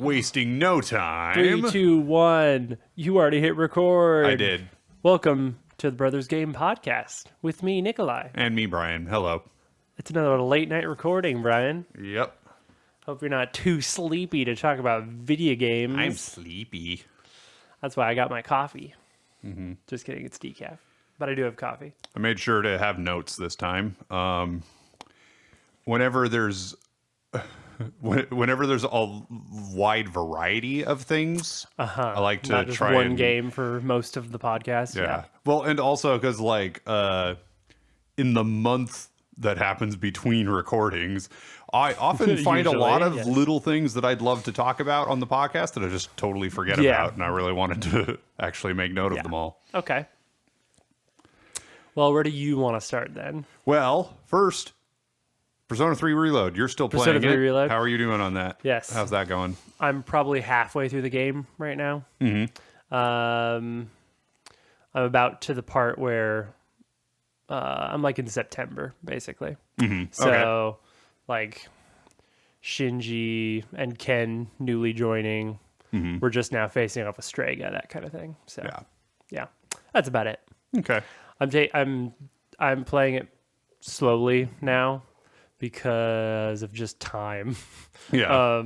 wasting no time. 3, 2, 1. You already hit record. I did. Welcome to the Brothers Game Podcast with me, Nikolai. And me, Brian. Hello. It's another late night recording, Brian. Yep. Hope you're not too sleepy to talk about video games. I'm sleepy. That's why I got my coffee. Just kidding, it's decaf. But I do have coffee. I made sure to have notes this time. Whenever there's a wide variety of things, I like to Not just try one and, game for most of the podcast. Yeah. Well, and also because in the month that happens between recordings, I often find a lot of Usually, yes. little things that I'd love to talk about on the podcast that I just totally forget Yeah. about, and I really wanted to actually make note of them all. Okay. Well, where do you want to start then? Well, first, Persona 3 Reload. You're still Persona playing 3 it. Reload? How are you doing on that? Yes. How's that going? I'm probably halfway through the game right now. I'm about to the part where I'm like in September, basically. So, like, Shinji and Ken newly joining. We're just now facing off a Strega, that kind of thing. So, yeah, that's about it. Okay. I'm playing it slowly now because of just time. Yeah.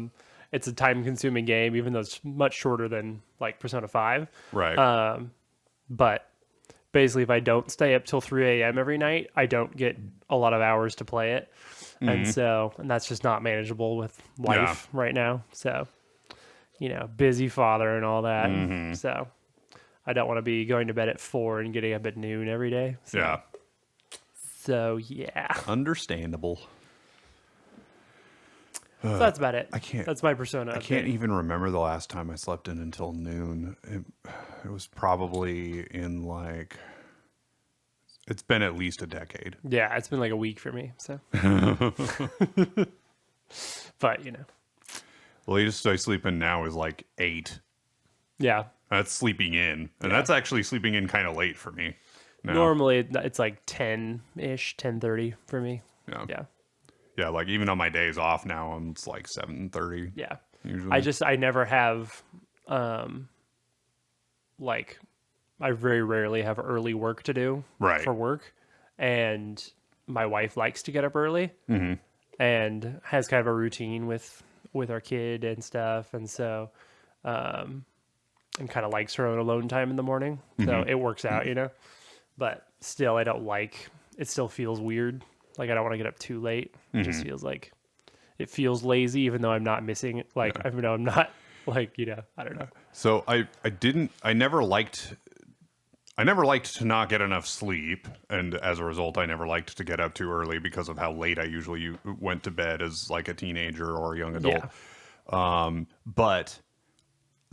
It's a time-consuming game, even though it's much shorter than like Persona 5. Right. But basically, if I don't stay up till 3 a.m. every night, I don't get a lot of hours to play it, and that's just not manageable with life right now. So, busy father and all that. So, I don't want to be going to bed at 4 and getting up at noon every day. So, yeah. So yeah. Understandable. So that's about it. I can't- That's my Persona. I can't even remember the last time I slept in until noon. It was probably in it's been at least a decade. Yeah, it's been like a week for me. So, but The latest I sleep in now is like 8. yeah. That's sleeping in. And that's actually sleeping in kind of late for me. No. Normally it's like 10-ish, 10:30 for me. Yeah. Yeah. Yeah, like even on my days off now, it's like 7:30. Yeah. Usually. I never have, like, I very rarely have early work to do Right. for work. And my wife likes to get up early and has kind of a routine with our kid and stuff. And so, and kind of likes her own alone time in the morning. So it works out, but still I don't like, it still feels weird. Like I don't want to get up too late. It just feels like it feels lazy, even though I'm not missing, like, even though I'm not like, I don't know. So I never liked to not get enough sleep, and as a result I never liked to get up too early because of how late I usually went to bed as like a teenager or a young adult. But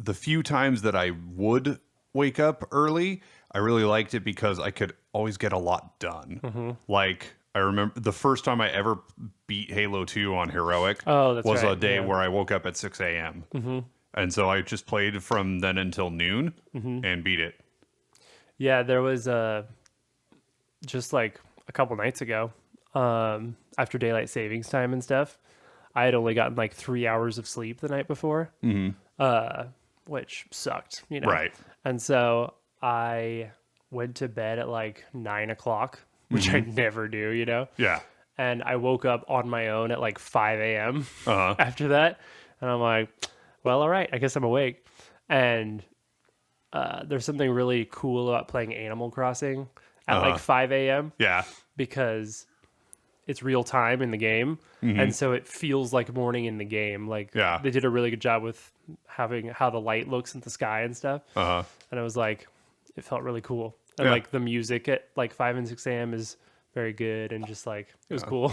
the few times that I would wake up early, I really liked it because I could always get a lot done. Like I remember the first time I ever beat Halo 2 on Heroic was a day where I woke up at 6 a.m. And so I just played from then until noon and beat it. Yeah, there was just like a couple nights ago, after daylight savings time and stuff, I had only gotten like 3 hours of sleep the night before, which sucked, Right. And so I went to bed at like 9 o'clock, which I never do, Yeah. And I woke up on my own at like 5 a.m. After that. And I'm like, well, all right, I guess I'm awake. And there's something really cool about playing Animal Crossing at like 5 a.m. Yeah. because it's real time in the game. And so it feels like morning in the game. Like they did a really good job with having how the light looks in the sky and stuff. And I was like, it felt really cool. And like the music at like 5 and 6 a.m. is very good. And just like, it was cool.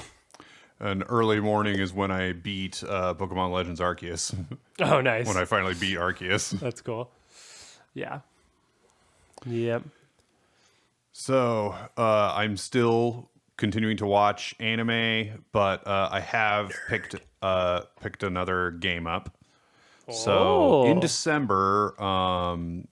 And early morning is when I beat Pokemon Legends Arceus. Oh, nice. When I finally beat Arceus. That's cool. Yeah. Yep. So I'm still continuing to watch anime, but I have picked another game up. So in December, another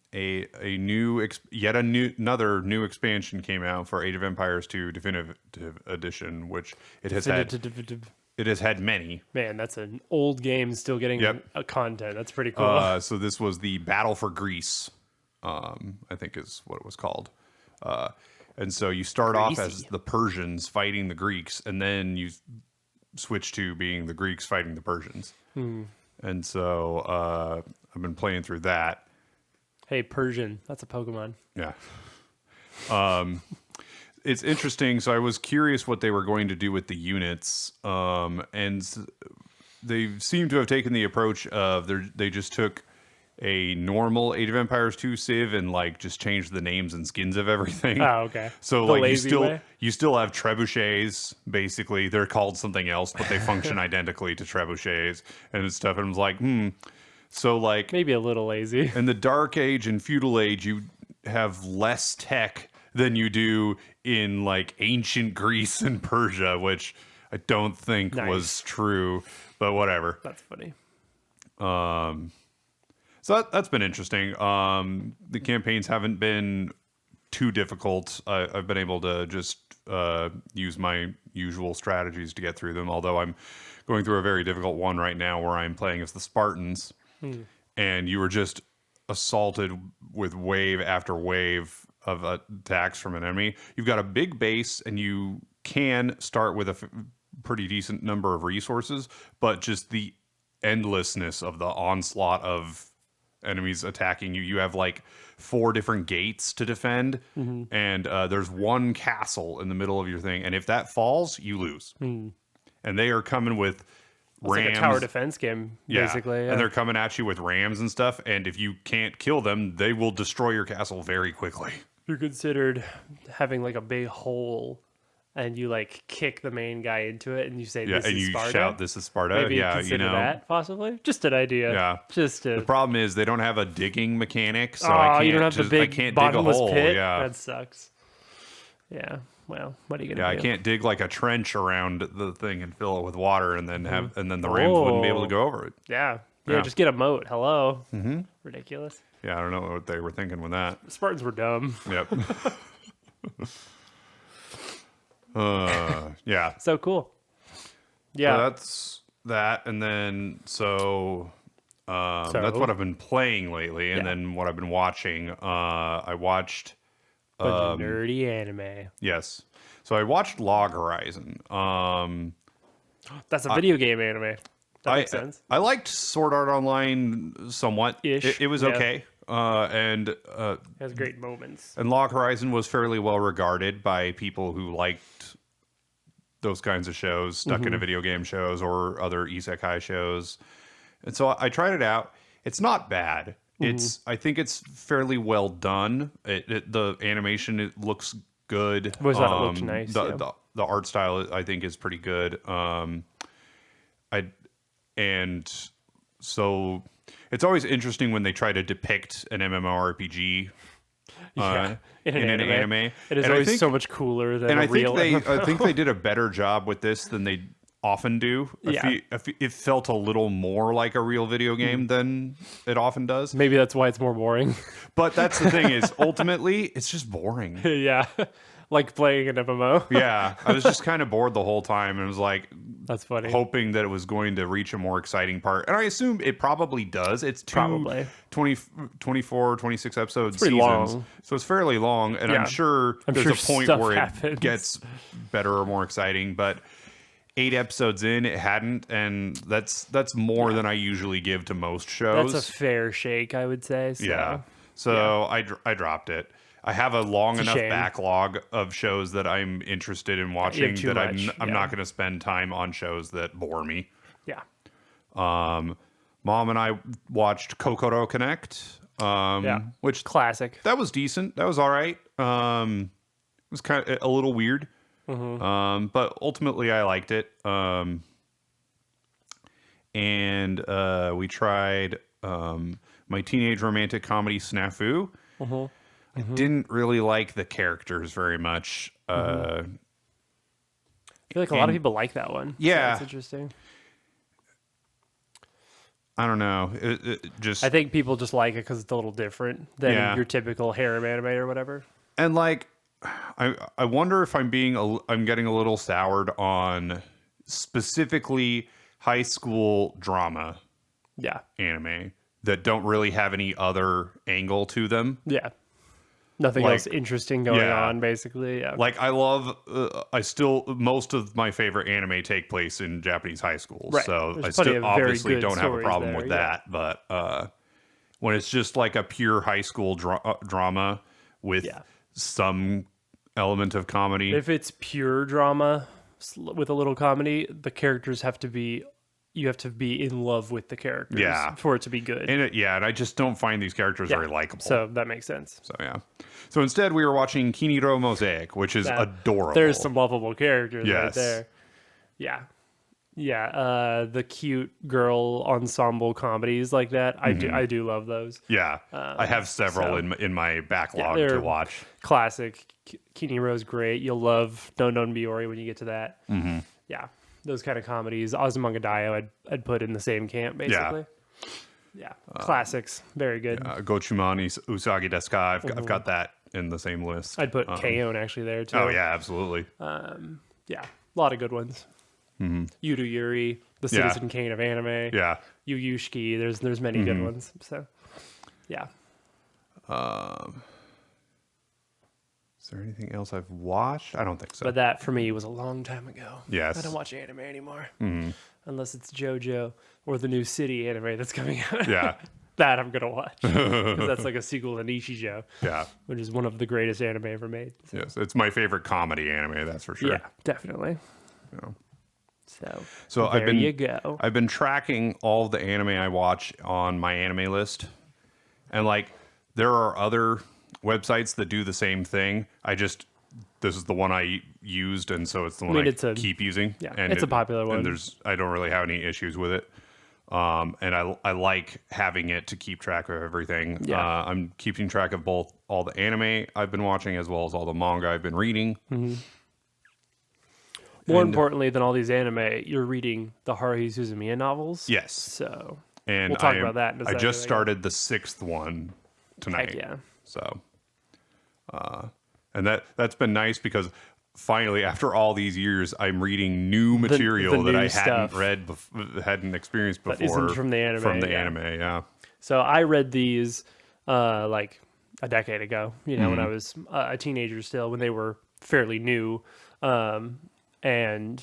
new expansion came out for Age of Empires 2 Definitive Edition, which it has had it has had many. Man, that's an old game still getting Yep. a content. That's pretty cool. So this was the Battle for Greece, I think is what it was called. And so you start off as Greasy. the Persians fighting the Greeks, and then you switch to being the Greeks fighting the Persians. And so I've been playing through that. Hey, Persian. That's a Pokemon. Yeah. It's interesting. So I was curious what they were going to do with the units. And they seem to have taken the approach of they just took a normal Age of Empires 2 Civ and like just changed the names and skins of everything. Oh, okay. So The like lazy way? you still have trebuchets. Basically, they're called something else, but they function identically to trebuchets and stuff. And I was like, So like Maybe a little lazy. in the Dark Age and Feudal Age, you have less tech than you do in like ancient Greece and Persia, which I don't think Nice. was true, but whatever. That's funny. So that's been interesting. The campaigns haven't been too difficult. I've been able to just use my usual strategies to get through them, although I'm going through a very difficult one right now where I'm playing as the Spartans, and you were just assaulted with wave after wave of attacks from an enemy. You've got a big base, and you can start with a pretty decent number of resources, but just the endlessness of the onslaught of enemies attacking you. You have like 4 different gates to defend, and there's one castle in the middle of your thing, and if that falls, you lose. And they are coming with It's rams. like a tower defense game, basically. Yeah. And they're coming at you with rams and stuff, and if you can't kill them, they will destroy your castle very quickly. You're considered having like a big hole, and you like kick the main guy into it, and you say, Yeah, "This and is you Sparta." shout, "This is Sparta." Maybe Yeah, consider that possibly. Just an idea. Yeah. Just to. The problem is they don't have a digging mechanic, so Oh, I can't you don't have just, the I big can't dig a bottomless hole. pit. Yeah. That sucks. Yeah. Well, what are you Yeah, gonna I do? can't dig like a trench around the thing and fill it with water, and then and then the rams wouldn't be able to Oh. go over it. Yeah. Yeah. Yeah. Just get a moat. Hello. Mm-hmm. Ridiculous. Yeah, I don't know what they were thinking with that. The Spartans were dumb. Yep. Yeah. So cool. So Yeah. that's that, and then so that's So? what I've been playing lately, and Yeah. then what I've been watching. I watched Bunch of nerdy anime. yes, so I watched Log Horizon. That's a video game anime. That makes sense. I liked Sword Art Online somewhat. Ish, It was yeah. okay, and It has great moments. Log Horizon was fairly well regarded by people who liked those kinds of shows, stuck Mm-hmm. into video game shows or other isekai shows. And so I tried it out. It's not bad. Mm-hmm. I think it's fairly well done. The animation, it looks good. Was that it looked nice, yeah. The art style, I think, is pretty good. So it's always interesting when they try to depict an MMORPG Yeah, in an anime. It is And I always think- so much cooler than and a I think real they MMO. I think they did a better job with this than they often do. Yeah. It felt a little more like a real video game than it often does. Maybe that's why it's more boring. But that's the thing is ultimately it's just boring. Yeah. Like playing an MMO. Yeah, I was just kind of bored the whole time and was like That's funny. hoping that it was going to reach a more exciting part. And I assume it probably does. It's Probably. 24, 26 episodes pretty seasons. long. So it's fairly long, and Yeah. I'm sure I'm there's sure a point stuff where happens. it gets better or more exciting, but 8 episodes in it hadn't, and that's more than I usually give to most shows. That's a fair shake, I would say. So. Yeah. So I dropped it. I have a long a enough shame. backlog of shows that I'm interested in watching too that much, I'm yeah. not going to spend time on shows that bore me. Yeah. Mom and I watched Kokoro Connect, which Classic. that was decent. That was all right. It was kind of a little weird, but ultimately I liked it. And we tried My Teenage Romantic Comedy Snafu. I didn't really like the characters very much. I feel like a lot of people like that one. Yeah. So that's interesting. I don't know. It just I think people just like it because it's a little different than Yeah. your typical harem anime or whatever. and like I wonder if I'm getting a little soured on specifically high school drama Yeah. anime that don't really have any other angle to them. Yeah. Nothing Like, else interesting going yeah. on, basically. Yeah. Like most of my favorite anime take place in Japanese high schools. Right. So There's I plenty still of very obviously good don't have a stories problem there, with yeah. that. But when it's just like a pure high school drama with Yeah. some element of comedy. If it's pure drama with a little comedy, the characters have to be, you have to be in love with the characters Yeah. for it to be good. And I just don't find these characters Yeah. very likable. So that makes sense. So yeah. So instead, we were watching Kiniro Mosaic, which is That- adorable. There's some lovable characters right Yes. there. Yeah. Yeah. The cute girl ensemble comedies like that. Mm-hmm. I do love those. Yeah, I have several so- in my backlog they're- to watch. Classic. Kiniro's great. You'll love No Non Biori when you get to that. Mm-hmm. Yeah. Those kind of comedies. Azumanga Daioh I'd put in the same camp, basically. Yeah. Classics. Very good. Gochuman Usagi Desu ka. I've got that in the same list. I'd put K-On! Actually there, too. Oh yeah, absolutely. Yeah. A lot of good ones. Yudu Yuri, the Yeah. Citizen Kane of anime. Yeah. Yu Yushiki. There's many good ones. So, yeah. Is there anything else I've watched? I don't think so. But that for me was a long time ago. Yes. I don't watch anime anymore. Unless it's JoJo or the new City anime that's coming out. Yeah. That I'm going to watch. Because that's like a sequel to Nichijou, Yeah. which is one of the greatest anime ever made. So, Yes. It's my favorite comedy anime, that's for sure. yeah, definitely. Yeah. So I've there been you go. I've been tracking all the anime I watch on my anime list. And like there are other websites that do the same thing. This is the one I used, and so it's the one I keep using. Yeah, and it's a popular one. And I don't really have any issues with it. And I like having it to keep track of everything. Yeah. I'm keeping track of both all the anime I've been watching as well as all the manga I've been reading. More importantly than all these anime, you're reading the Haruhi Suzumiya novels. Yes. So And we'll talk about that in a I second, just I guess. started the 6th one tonight. Heck yeah. So, and that's been nice because finally, after all these years, I'm reading new material that new I stuff. hadn't experienced before. That isn't from the anime, From the yeah. anime, yeah. So I read these like a decade ago, when I was a teenager still, when they were fairly new, and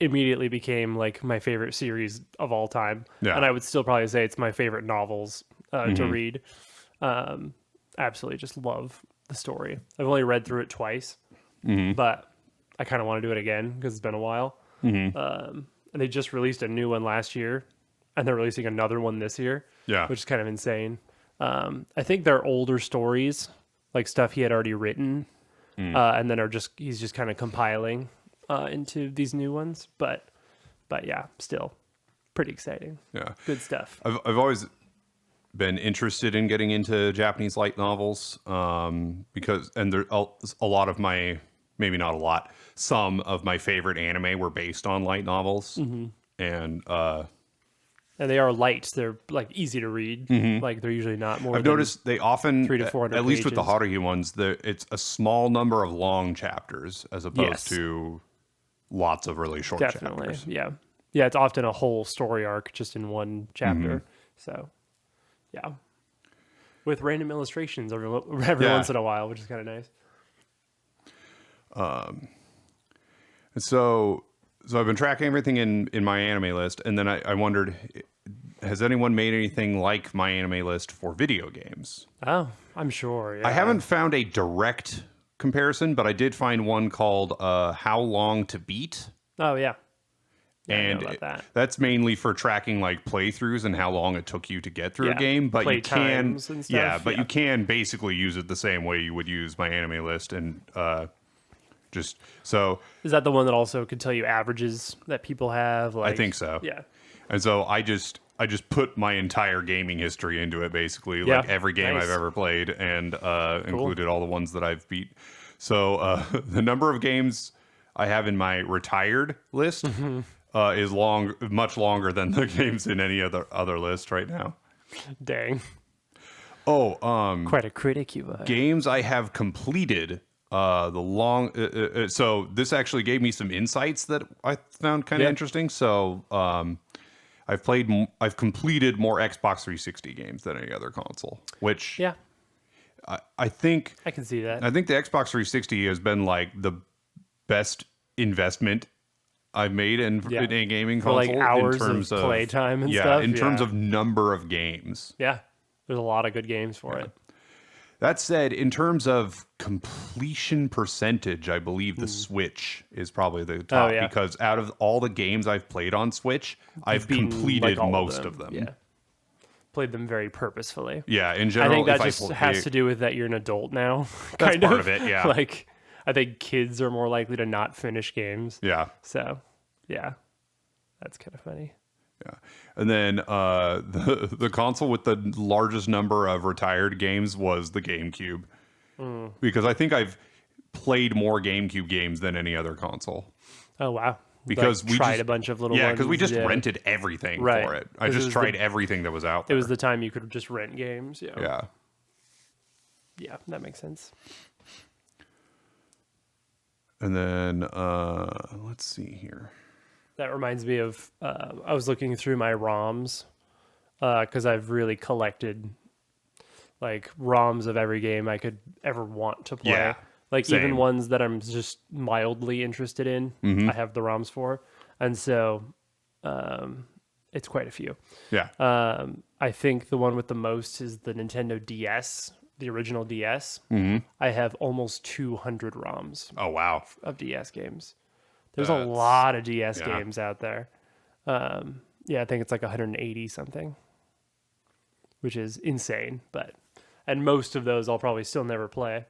immediately became like my favorite series of all time. Yeah. And I would still probably say it's my favorite novels to read. Absolutely just love the story. I've only read through it twice, but I kind of want to do it again because it's been a while. And they just released a new one last year, and they're releasing another one this year. Yeah. Which is kind of insane. I think they're older stories, like stuff he had already written, and then he's just kind of compiling into these new ones. But yeah, still pretty exciting. Yeah. Good stuff. I've always been interested in getting into Japanese light novels because there a lot of my, maybe not a lot, some of my favorite anime were based on light novels. And And they are light. They're like easy to read. Like they're usually not more. I've noticed they often, 300 to 400 at least with the pages. Haruhi ones, it's a small number of long chapters as opposed Yes. to lots of really short Definitely, chapters. yeah. It's often a whole story arc just in one chapter. Mm-hmm. So, yeah, with random illustrations every Yeah. once in a while, which is kind of nice. And so I've been tracking everything in my anime list, and then I wondered, has anyone made anything like my anime list for video games? Oh, I'm sure. Yeah. I haven't found a direct comparison, but I did find one called How Long to Beat. Oh yeah. Yeah, I know And about that. that's mainly for tracking like playthroughs and how long it took you to get through a Yeah, game. But play you can, times and stuff, yeah. you can basically use it the same way you would use my anime list, and just so Is that the one that also could tell you averages that people have? Like, I think so. Yeah. And so I just put my entire gaming history into it, basically, Yeah, like every game nice. I've ever played, and included all the ones that I've beat. So the number of games I have in my retired list is much longer than the games in any other list right now. Dang. Oh, Quite a critic you are. games I have completed So this actually gave me some insights that I found kind of Yeah. interesting. So I've completed more Xbox 360 games than any other console, which Yeah, I think I can see that. I think the Xbox 360 has been like the best investment I've made in a gaming For, like, console hours in terms of playtime and yeah, stuff, in terms yeah. of number of games. Yeah, there's a lot of good games for it. That said, in terms of completion percentage, I believe the Switch is probably the top yeah. because out of all the games I've played on Switch, I've Beaten, completed like, all most of them. Yeah, played them very purposefully. Yeah, in I general, think that if I just play, has to do with that you're an adult now. That's kind part of it, yeah. Like, I think kids are more likely to not finish games. yeah, So, yeah, that's kind of funny. yeah. And then the console with the largest number of retired games was the GameCube, because I think I've played more GameCube games than any other console. Oh wow! Because Like, we tried just- a bunch of little Yeah, ones. because we just yeah. rented everything Right. for it. I 'Cause it just was tried the- everything that was out It there. was the time you could just rent games. Yeah. yeah. Yeah, that makes sense. And then let's see here. That reminds me of I was looking through my ROMs because I've really collected like ROMs of every game I could ever want to play. Yeah, like same. even ones that I'm just mildly interested in, I have the ROMs for, and so it's quite a few. Yeah. I think the one with the most is the Nintendo DS, the original DS. I have almost 200 ROMs Oh wow. of DS games. There's a That's- lot of DS yeah. games out there. Yeah, I think it's like 180 something, which is insane. And most of those I'll probably still never play.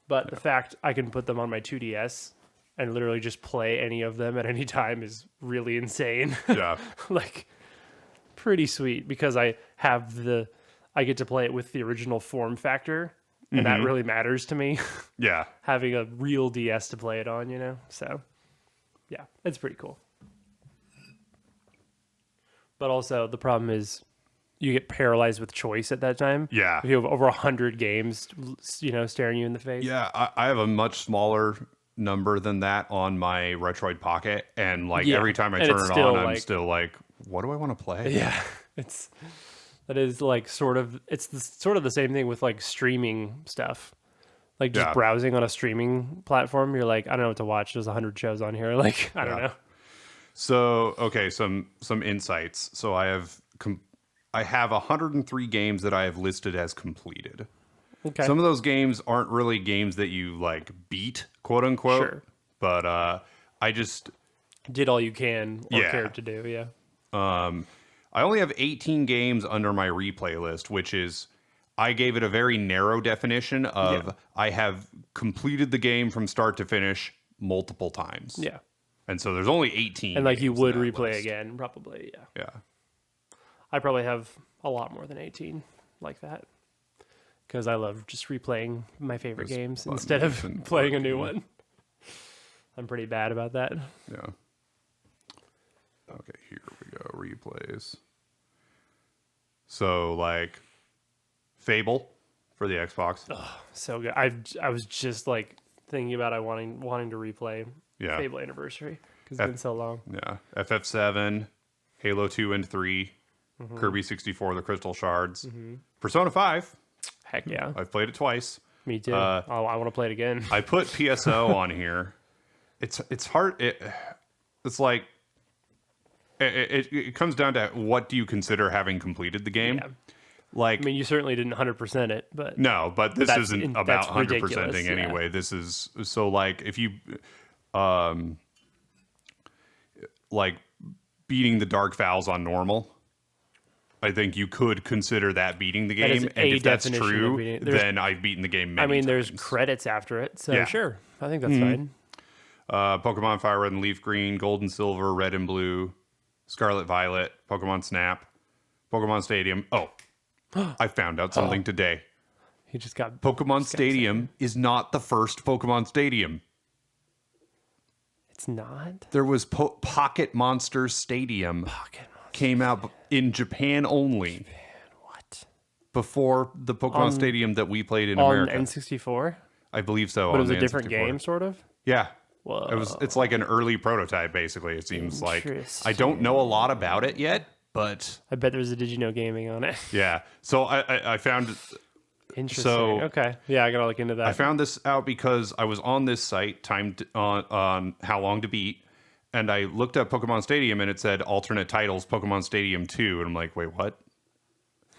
But the fact I can put them on my 2DS and literally just play any of them at any time is really insane. Yeah. Like, pretty sweet because I get to play it with the original form factor, and that really matters to me. Yeah. Having a real DS to play it on, you know? So, yeah, it's pretty cool. But also, the problem is you get paralyzed with choice at that time. Yeah. If you have over 100 games, you know, staring you in the face. Yeah. I have a much smaller number than that on my Retroid Pocket, and like Yeah, every time I and turn it's it still, on, I'm like- still like, what do I want to play? Yeah. That is like sort of the same thing with like streaming stuff. Like just Yeah. browsing on a streaming platform, you're like, I don't know what to watch. There's 100 shows on here. Like, I don't Yeah. know. So okay, some insights. So I have 103 games that I have listed as completed. Okay. Some of those games aren't really games that you like beat, quote unquote. Sure. But I just Did all you can or Yeah. cared to do. Yeah. I only have 18 games under my replay list, which is I gave it a very narrow definition of Yeah. I have completed the game from start to finish multiple times. Yeah. And so there's only 18. And like you games in would that replay list. again, probably. Yeah. Yeah. I probably have a lot more than 18 like that. Because I love just replaying my favorite Those games buttons instead of and playing a new working. one. I'm pretty bad about that. Yeah. Okay, here we go. Replays. So like Fable for the Xbox. So good. I was just like thinking about wanting to replay Yeah. Fable Anniversary because it's been so long. Yeah. FF7, Halo 2 and 3, Mm-hmm. Kirby 64, The Crystal Shards, Persona 5. Heck yeah, I've played it twice. me too. I want to play it again. I put PSO on here. It's hard. It's like it comes down to what do you consider having completed the game? Yeah. Like I mean, you certainly didn't 100% it, but no, but this That's isn't in- about that's 100%ing ridiculous, yeah. anyway. This is so like if you like beating the Dark Vows on normal. I think you could consider that beating the That is game, and a if that's definition of true, beating it. There's- then I've beaten the game I many mean, there's times. credits after it, so Yeah. sure, I think that's fine. Pokemon Fire Red and Leaf Green, Gold and Silver, Red and Blue, Scarlet Violet, Pokemon Snap, Pokemon Stadium. Oh, I found out something today. He just got Pokemon Stadium is not the first Pokemon Stadium. It's not There was Pocket Monsters Stadium. Pocket Came out in Japan only What before the Pokemon Stadium that we played in on America. N64? I believe so. But it on was a the different N64. game, sort of. Yeah. Whoa. It's like an early prototype, basically. It seems like I don't know a lot about it yet, but I bet there's a Did You Know Gaming on it. yeah. So I found Interesting. So- Okay. Yeah, I gotta look into that. I found this out because I was on this site, timed on how long to beat, and I looked up Pokemon Stadium and it said alternate titles Pokemon Stadium 2, and I'm like, wait, what?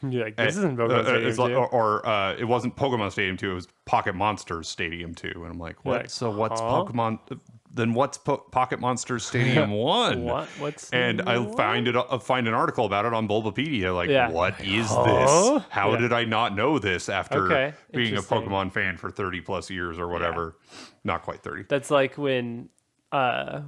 You're like, this isn't Pokemon Stadium It's like, 2. or it wasn't Pokemon Stadium 2, it was Pocket Monsters Stadium 2, and I'm like, what? Like, So what's huh? Pokemon? Then what's Pocket Monsters Stadium 1? What? What's And I what? find an article about it on Bulbapedia. Like, Yeah. what is Huh? this? How Yeah. did I not know this after Okay, being a interesting. Pokemon fan for 30 plus years or whatever? Not quite 30. That's like when I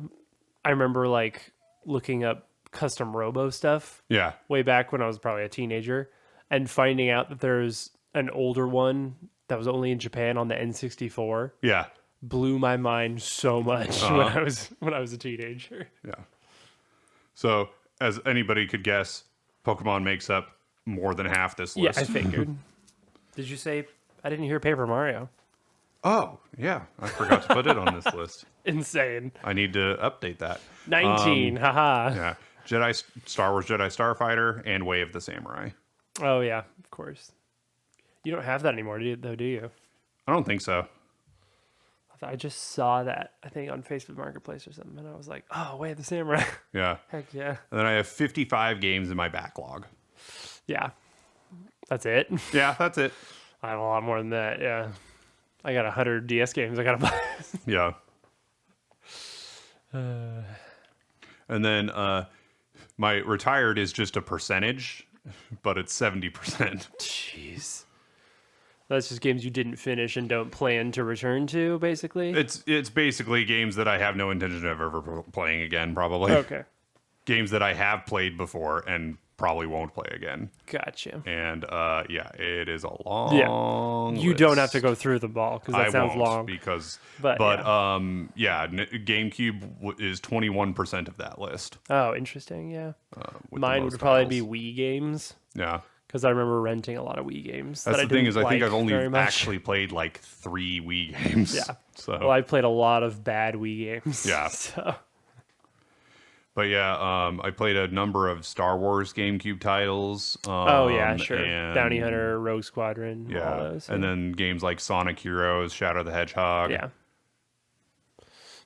remember like looking up custom Robo stuff Yeah. way back when I was probably a teenager and finding out that there's an older one that was only in Japan on the N64 Yeah. blew my mind so much when I was a teenager. Yeah. So, as anybody could guess, Pokemon makes up more than half this Yeah, list. I figured. Did you say I didn't hear Paper Mario? Oh, yeah. I forgot to put it on this list. Insane. I need to update that. 19. Haha. Yeah. Star Wars Jedi Starfighter and Way of the Samurai. Oh yeah, of course. You don't have that anymore, do you? I don't think so. I just saw that, I think, on Facebook Marketplace or something, and I was like, oh, Way of the Samurai. Yeah. Heck yeah. And then I have 55 games in my backlog. Yeah. That's it. Yeah, that's it. I have a lot more than that, yeah. I got 100 DS games I gotta buy. Yeah. And then my retired is just a percentage, but it's 70%. Jeez. That's just games you didn't finish and don't plan to return to, basically? It's basically games that I have no intention of ever playing again, probably. Okay. Games that I have played before and probably won't play again. Gotcha. And yeah, it is a long You don't have list. to go through them all, because that I sounds won't long. because But, yeah, GameCube is 21% of that list. Oh, interesting, yeah. With the Mine most would probably titles. be Wii games, Yeah. because I remember renting a lot of Wii games. That's that the thing didn't is, I think like I've only very much. actually played like 3 Wii games. Yeah. So, Well, I played a lot of bad Wii games. Yeah. So, but yeah, I played a number of Star Wars GameCube titles. oh yeah, sure. and- Bounty Hunter, Rogue Squadron, all Yeah, those. and then games like Sonic Heroes, Shadow the Hedgehog. yeah.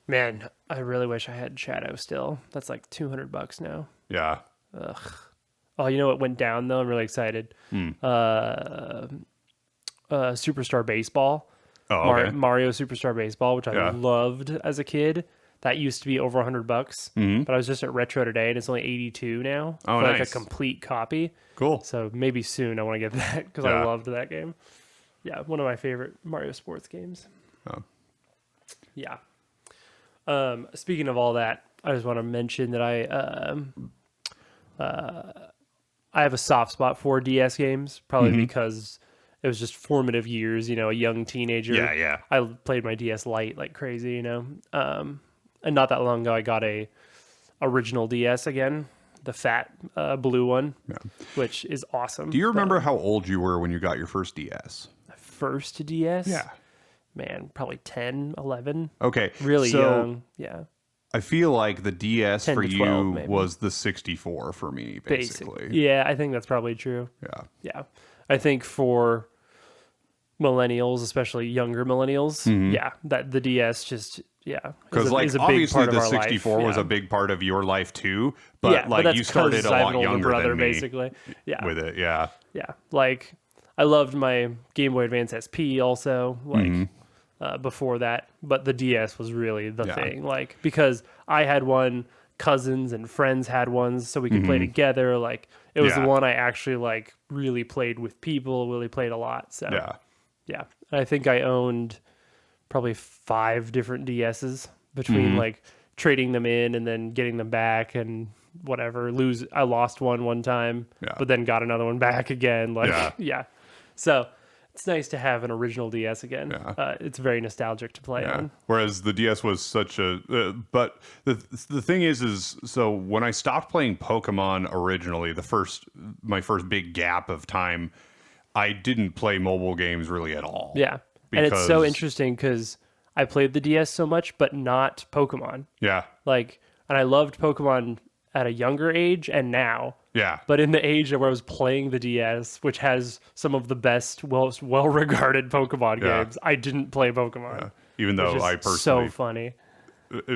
Man, I really wish I had Shadow still. That's like $200 now. Yeah. Oh, you know what went down though? I'm really excited. Superstar Baseball. Oh, okay. Mario Superstar Baseball, which I Yeah. loved as a kid. That used to be over $100, but I was just at Retro today, and it's only 82 now Oh, for like a nice. complete copy. Cool. So maybe soon I want to get that because Yeah. I loved that game. Yeah, one of my favorite Mario sports games. Oh. Yeah. Speaking of all that, I just want to mention that I have a soft spot for DS games, probably because it was just formative years. You know, a young teenager. Yeah, yeah. I played my DS Lite like crazy. You know, and not that long ago, I got a original DS again, the fat blue one, which is awesome. Do you remember how old you were when you got your first DS? First DS? Yeah. Man, probably 10, 11. Okay. Really so young. Yeah. I feel like the DS 10 for to you 12 maybe. was the 64 for me, basically. Yeah, I think that's probably true. Yeah. Yeah. I think for millennials, especially younger millennials, yeah, that the DS just, yeah. Because, like, is a big obviously part of the our life. 64 was Yeah. a big part of your life, too. But, Yeah, like, that's you started 'cause a I have lot an older younger brother, than me basically. Yeah. with it. Yeah. Yeah. Like, I loved my Game Boy Advance SP also, like, before that. But the DS was really the Yeah. thing. Like, because I had one, cousins and friends had ones, so we could play together. Like, it was Yeah. the one I actually, like, really played with people, really played a lot. So, Yeah. yeah. I think I owned probably 5 different DSs between, like, trading them in and then getting them back and whatever. I lost one time, Yeah. but then got another one back again. Like, Yeah. yeah. So it's nice to have an original DS again. Yeah. It's very nostalgic to play Yeah. on. Whereas the DS was such a, but the thing is so when I stopped playing Pokemon originally, my first big gap of time, I didn't play mobile games really at all. Yeah. And it's so because- interesting because I played the DS so much, but not Pokemon. Yeah. Like, and I loved Pokemon at a younger age and now. Yeah. But in the age where I was playing the DS, which has some of the best, well-regarded Pokemon Yeah. games, I didn't play Pokemon. Even Which though is I personally, so funny.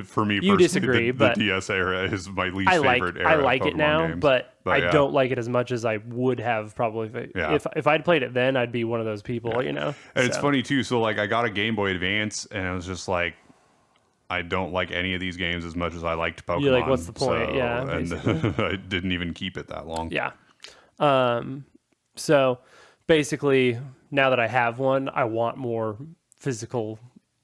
for me You personally, disagree, the but DS era is my least I like favorite era. I like of it Pokemon now, games. but I yeah. don't like it as much as I would have probably Yeah. if I'd played it then. I'd be one of those people, you know. And it's So, funny too. So like, I got a Game Boy Advance, and I was just like, I don't like any of these games as much as I liked Pokemon. You're like, what's the point? So- Yeah, and I didn't even keep it that long. Yeah. So basically, now that I have one, I want more physical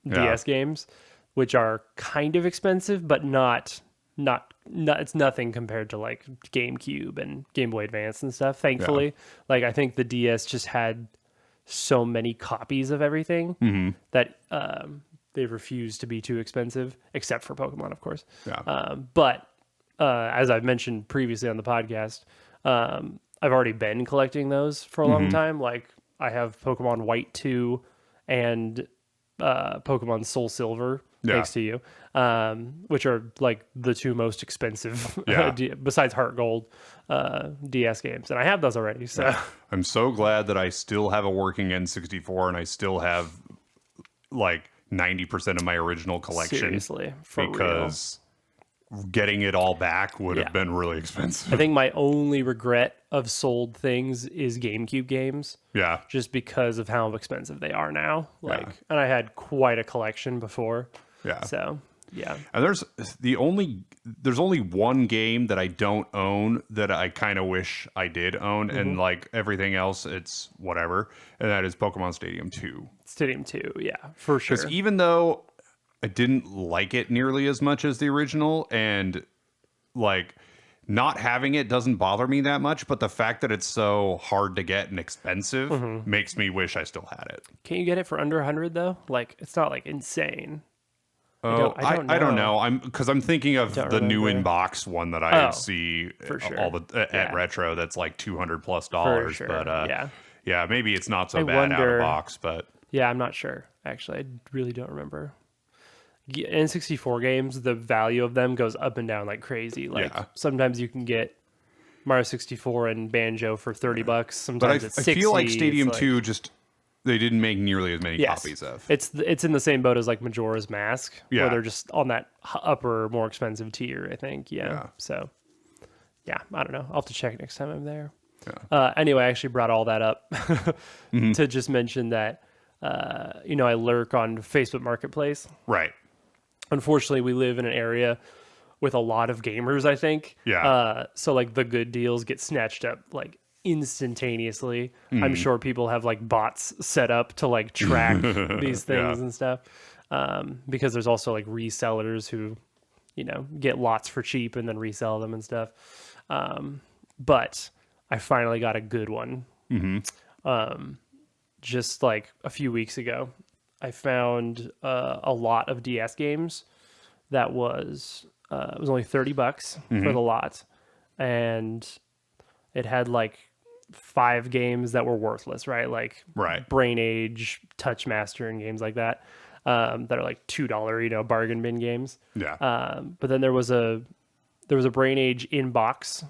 DS games, which are kind of expensive, but not. It's nothing compared to like GameCube and Game Boy Advance and stuff. Thankfully, like I think the DS just had so many copies of everything that they refused to be too expensive, except for Pokemon, of course. Yeah. But as I've mentioned previously on the podcast, I've already been collecting those for a long time. Like I have Pokemon White 2 and Pokemon Soul Silver, thanks to you, which are like the two most expensive, Yeah. besides Heart Gold, DS games. And I have those already. So I'm so glad that I still have a working N64 and I still have like 90% of my original collection. seriously, for real. Because getting it all back would Yeah. have been really expensive. I think my only regret of sold things is GameCube games. Yeah. Just because of how expensive they are now. Like, and I had quite a collection before. Yeah. So, yeah. And there's only one game that I don't own that I kind of wish I did own, and like everything else, it's whatever. And that is Pokemon Stadium 2. Stadium 2, yeah, for sure. Because even though I didn't like it nearly as much as the original, and like not having it doesn't bother me that much, but the fact that it's so hard to get and expensive makes me wish I still had it. Can't you get it for under 100 though? Like, it's not like insane. Oh, I don't know. I'm thinking of Don't the new remember. in-box one that I Oh, see for sure. all the at Yeah. Retro that's like $200+ For sure. but yeah. yeah, maybe it's not so I bad out wonder- of box, but Yeah, I'm not sure. Actually, I really don't remember. N64 games, the value of them goes up and down like crazy. Like Yeah. sometimes you can get Mario 64 and Banjo for $30. but Sometimes I it's 60. feel like It's Stadium like- 2 just they didn't make nearly as many Yes. copies of. It's in the same boat as like Majora's Mask, Yeah. where they're just on that upper, more expensive tier. I think, yeah. Yeah. So, yeah, I don't know. I'll have to check next time I'm there. Yeah. Anyway, I actually brought all that up Mm-hmm. to just mention that I lurk on Facebook Marketplace. Right. Unfortunately, we live in an area with a lot of gamers. I think, Yeah. so like the good deals get snatched up like instantaneously. Mm-hmm. I'm sure people have like bots set up to like track these things Yeah. and stuff. Because there's also like resellers who, get lots for cheap and then resell them and stuff. But I finally got a good one. Just like a few weeks ago, I found a lot of DS games that was it was only $30 for the lot, and it had like 5 games that were worthless, right? Like Right. Brain Age, Touch Master, and games like that that are like $2, bargain bin games. Yeah. But then there was a Brain Age in box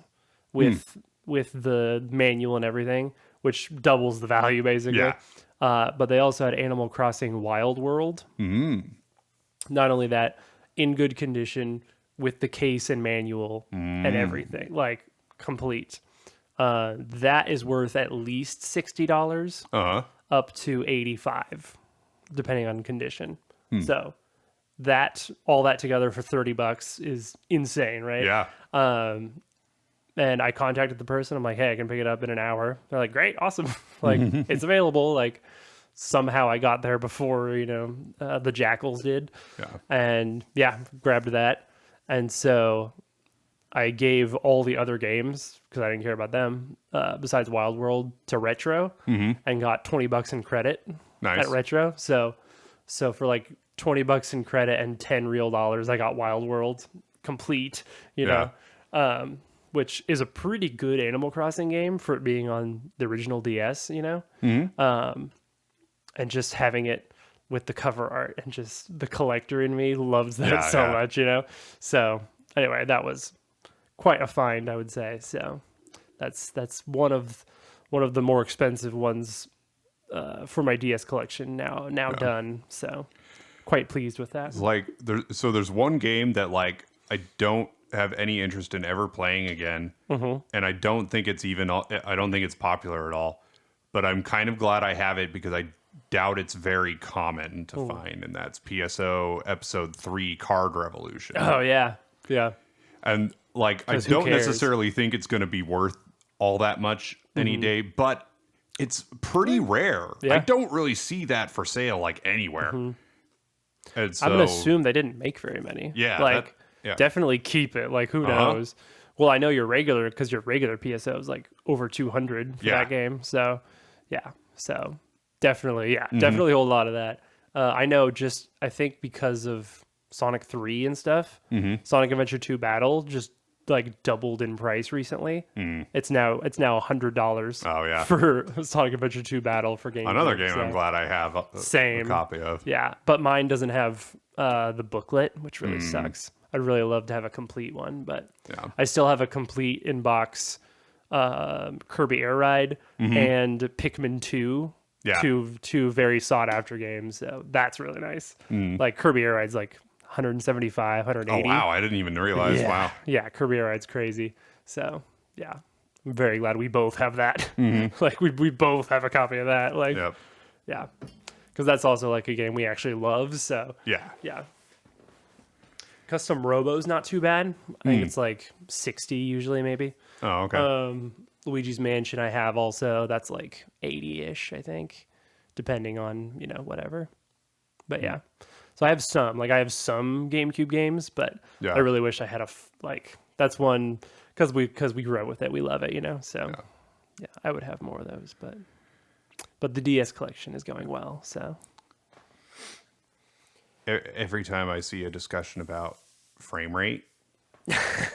with the manual and everything, which doubles the value basically. Yeah. But they also had Animal Crossing Wild World. Not only that, in good condition with the case and manual and everything, like complete. That is worth at least $60 Uh-huh. up to $85, depending on condition. So all that together for $30 is insane, right? Yeah. And I contacted the person. I'm like, hey, I can pick it up in an hour. They're like, great, awesome. Like, it's available. Like, somehow I got there before, the Jackals did. Yeah. And yeah, grabbed that. And so I gave all the other games, because I didn't care about them, besides Wild World, to Retro and got $20 in credit Nice. at Retro. So for like $20 in credit and 10 real dollars, I got Wild World complete, which is a pretty good Animal Crossing game for it being on the original DS, and just having it with the cover art, and just the collector in me loves that Yeah, so yeah. much, you know. So anyway, that was quite a find, I would say. So that's one of the more expensive ones for my DS collection now done. So quite pleased with that. Like there's one game that like I don't have any interest in ever playing again, and I don't think it's popular at all. But I'm kind of glad I have it because I doubt it's very common to find, and that's PSO Episode 3 Card Revolution. Oh yeah, yeah. And like I 'Cause who don't cares? necessarily think it's going to be worth all that much any day, but it's pretty rare. Yeah. I don't really see that for sale like anywhere. And so I'm gonna assume they didn't make very many. Yeah, like yeah. definitely keep it. Like who knows? Well, I know your regular PSO is like over 200 for Yeah. that game. So yeah, so definitely definitely hold a lot of that. I know I think because of Sonic 3 and stuff, Sonic Adventure 2 Battle just like doubled in price recently. It's now $100. Oh, yeah. For Sonic Adventure 2 Battle for GameCube. Another game so. I'm glad I have a Same. copy of. Yeah, but mine doesn't have the booklet, which really sucks. I'd really love to have a complete one, but Yeah. I still have a complete in-box Kirby Air Ride and Pikmin 2. Yeah. Two very sought-after games. So that's really nice. Like Kirby Air Ride's like 175, Oh 180. wow, I didn't even realize. Yeah. Wow. Yeah, Kirby Air Ride's crazy. So yeah, I'm very glad we both have that. Like we both have a copy of that. Like Yep. yeah, because that's also like a game we actually love. So Yeah. yeah. Custom Robo's not too bad. I think it's like 60 usually, maybe. Oh okay. Luigi's Mansion I have also. That's like 80-ish, I think, depending on, whatever. But yeah. So I have some some GameCube games, but Yeah. I really wish I had that's one because we grew up with it. We love it, So yeah, I would have more of those, but the DS collection is going well, so Every time I see a discussion about frame rate,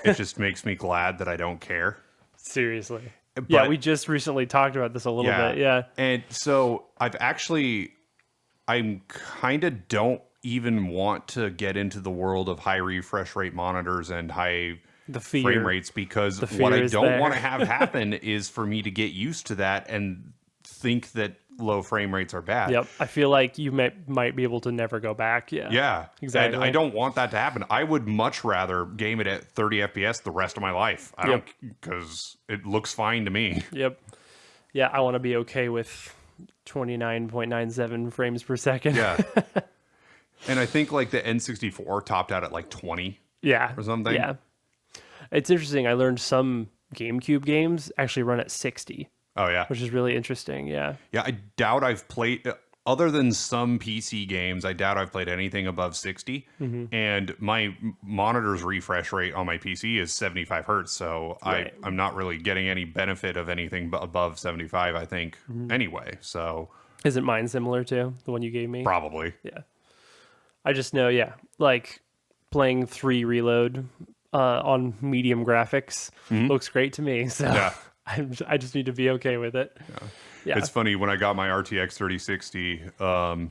it just makes me glad that I don't care. seriously. But- Yeah, we just recently talked about this a little bit. Yeah. And so I'm kind of don't even want to get into the world of high refresh rate monitors and high The fear. frame rates because The what fear I is don't there. want to have happen is for me to get used to that and think that low frame rates are bad. Yep. I feel like you might be able to never go back. Yeah. Yeah, Exactly. And I don't want that to happen. I would much rather game it at 30 FPS the rest of my life. I don't, because it looks fine to me. Yep. Yeah, I want to be okay with 29.97 frames per second. Yeah. And I think like the N64 topped out at like 20. Yeah. Or something. Yeah. It's interesting. I learned some GameCube games actually run at 60, Oh yeah. which is really interesting. Yeah. Yeah, I doubt I've played other than some PC games. I doubt I've played anything above 60. And my monitor's refresh rate on my PC is 75 hertz, so Right. I'm not really getting any benefit of anything above 75. I think anyway. So Isn't mine similar to the one you gave me? probably. Yeah. I just know, like playing 3 Reload on medium graphics looks great to me. So Yeah. I just need to be okay with it. Yeah. It's funny when I got my RTX 3060. I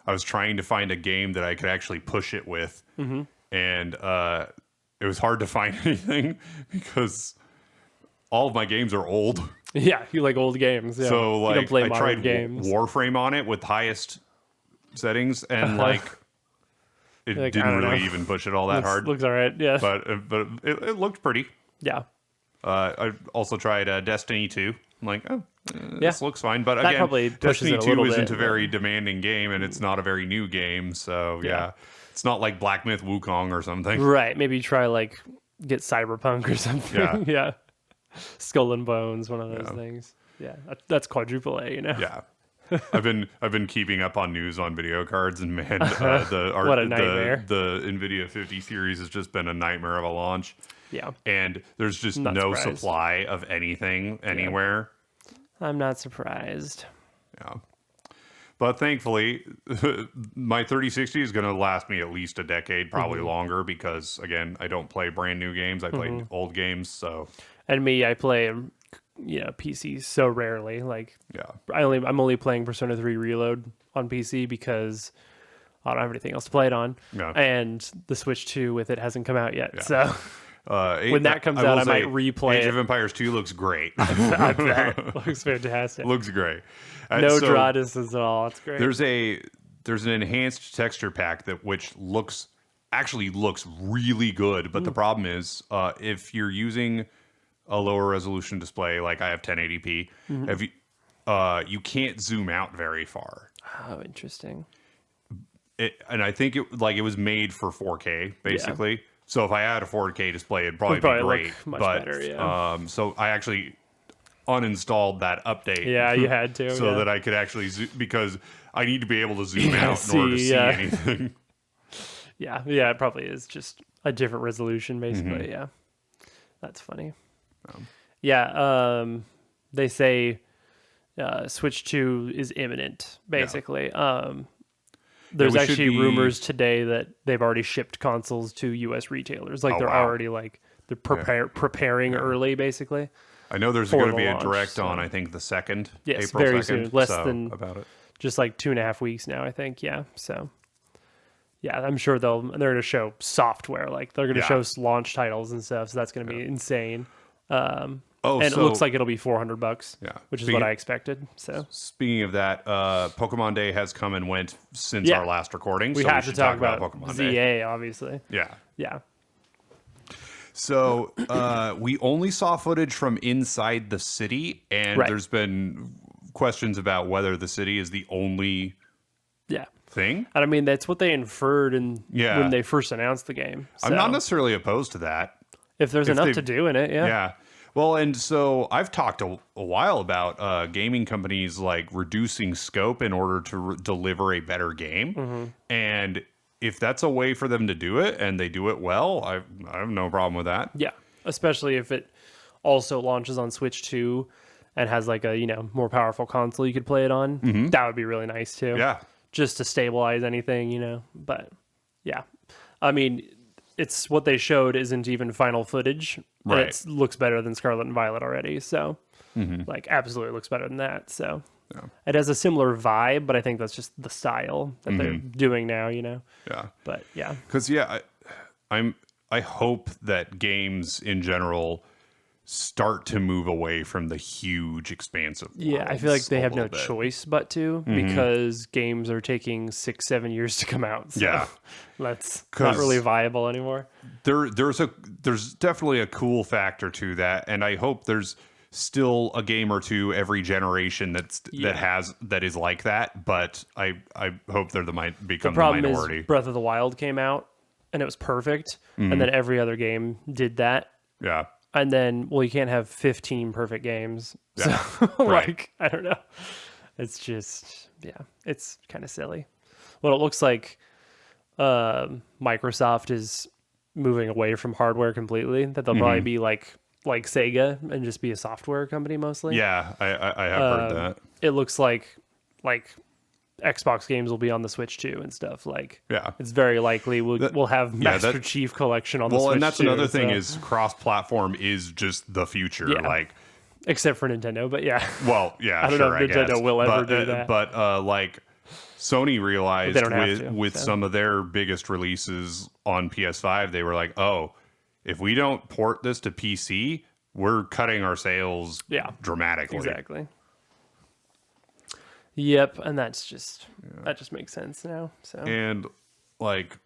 was trying to find a game that I could actually push it with, and it was hard to find anything because all of my games are old. Yeah, you like old games. Yeah. So you don't like play I modern tried games. Warframe on it with highest settings, and like it Like, I didn't don't really know. even push it all that hard. Looks all right. Yeah. But it looked pretty. Yeah. I also tried Destiny 2. I'm like, oh, Yeah. this looks fine. But That again, probably pushes Destiny it a 2 little isn't bit, a very demanding game, and it's not a very new game. So yeah, it's not like Black Myth Wukong or something. Right. Maybe try get Cyberpunk or something. Yeah. Yeah. Skull and Bones, one of those things. Yeah. That's quadruple A, Yeah. I've been keeping up on news on video cards, and man, What a nightmare. the Nvidia 50 series has just been a nightmare of a launch. Yeah. And there's just Not no surprised. supply of anything anywhere. I'm not surprised. Yeah. But thankfully, my 3060 is going to last me at least a decade, probably longer, because again, I don't play brand new games. I play old games, so And me, I play PC so rarely. Like yeah. I'm only playing Persona 3 Reload on PC because I don't have anything else to play it on. Yeah. And the Switch 2 with it hasn't come out yet. Yeah. So when that comes will out, I say, might replay Age it. of Empires 2 looks great. I bet. Looks fantastic. Looks great. No So draw distance at all. It's great. there's an enhanced texture pack which actually looks really good, but the problem is if you're using a lower resolution display, like I have 1080p, if you can't zoom out very far. Oh, interesting. And I think it was made for 4K basically. So if I had a 4K display, it'd probably, Would probably be look great. much but better, yeah. so I actually uninstalled that update. Yeah, you had to. so yeah. that I could actually zoom, because I need to be able to zoom Yeah, out in order to see, see yeah. anything. Yeah, it probably is just a different resolution, basically. Yeah, that's funny. Yeah, they say Switch 2 is imminent, basically. There's we should actually be- rumors today that they've already shipped consoles to U.S. retailers. Like Oh, they're wow. already they're preparing early, basically. I know there's For going to the be a launch, direct so- on, I think, the 2nd, Yes, April very 2nd. soon. Less so, than- about it. Just like 2.5 weeks now, I think. Yeah, so yeah, I'm sure they're going to show software. Like they're going to Yeah. show launch titles and stuff. So that's going to be insane. Oh, And so it looks like it'll be $400. Yeah. Which is Speaking- what I expected. So speaking of that, Pokemon Day has come and went since Yeah. our last recording. we so have we to should talk about Pokemon ZA, Day. obviously. Yeah. Yeah. So we only saw footage from inside the city, and Right. there's been questions about whether the city is the only Yeah. thing. And I mean, that's what they inferred Yeah. when they first announced the game. I'm not So, necessarily opposed to that. if there's if enough they- to do in it, yeah. Yeah. Well, and so I've talked a while about gaming companies like reducing scope in order to deliver a better game. Mm-hmm. And if that's a way for them to do it and they do it well, I have no problem with that. Yeah. Especially if it also launches on Switch 2 and has like a, more powerful console you could play it on. That would be really nice too. Yeah. Just to stabilize anything, But yeah. I mean, it's what they showed isn't even final footage. and Right. It looks better than Scarlet and Violet already. So, like, absolutely looks better than that. So, it has a similar vibe, but I think that's just the style that they're doing now, Yeah. But yeah. Because I hope that games in general start to move away from the huge, expansive. Yeah, I feel like worlds they a have no little bit. choice but to because games are taking 6-7 years to come out. So Yeah. that's 'Cause- not really viable anymore. There's definitely a cool factor to that, and I hope there's still a game or two every generation that is like that. But I hope they're might become the Problem minority. is Breath of the Wild came out and it was perfect, and then every other game did that. Yeah. And then, well, you can't have 15 perfect games. Yeah, So, right. like, I don't know. It's just, it's kind of silly. Well, it looks like Microsoft is moving away from hardware completely. That they'll probably be like Sega and just be a software company mostly. Yeah, I have heard that. It looks like Xbox games will be on the Switch too and stuff. Like, Yeah. it's very likely we'll have Master Chief Collection on the Switch. Well, and that's too, another thing so- is cross-platform is just the future. Yeah. Like, except for Nintendo, but yeah. well, yeah, I don't know sure, if Nintendo guess. will ever but, do that. But like, Sony realized But they don't have to, with so. some of their biggest releases on PS5, they were like, oh, if we don't port this to PC, we're cutting our sales dramatically. Exactly. Yep, and that just makes sense now. So And like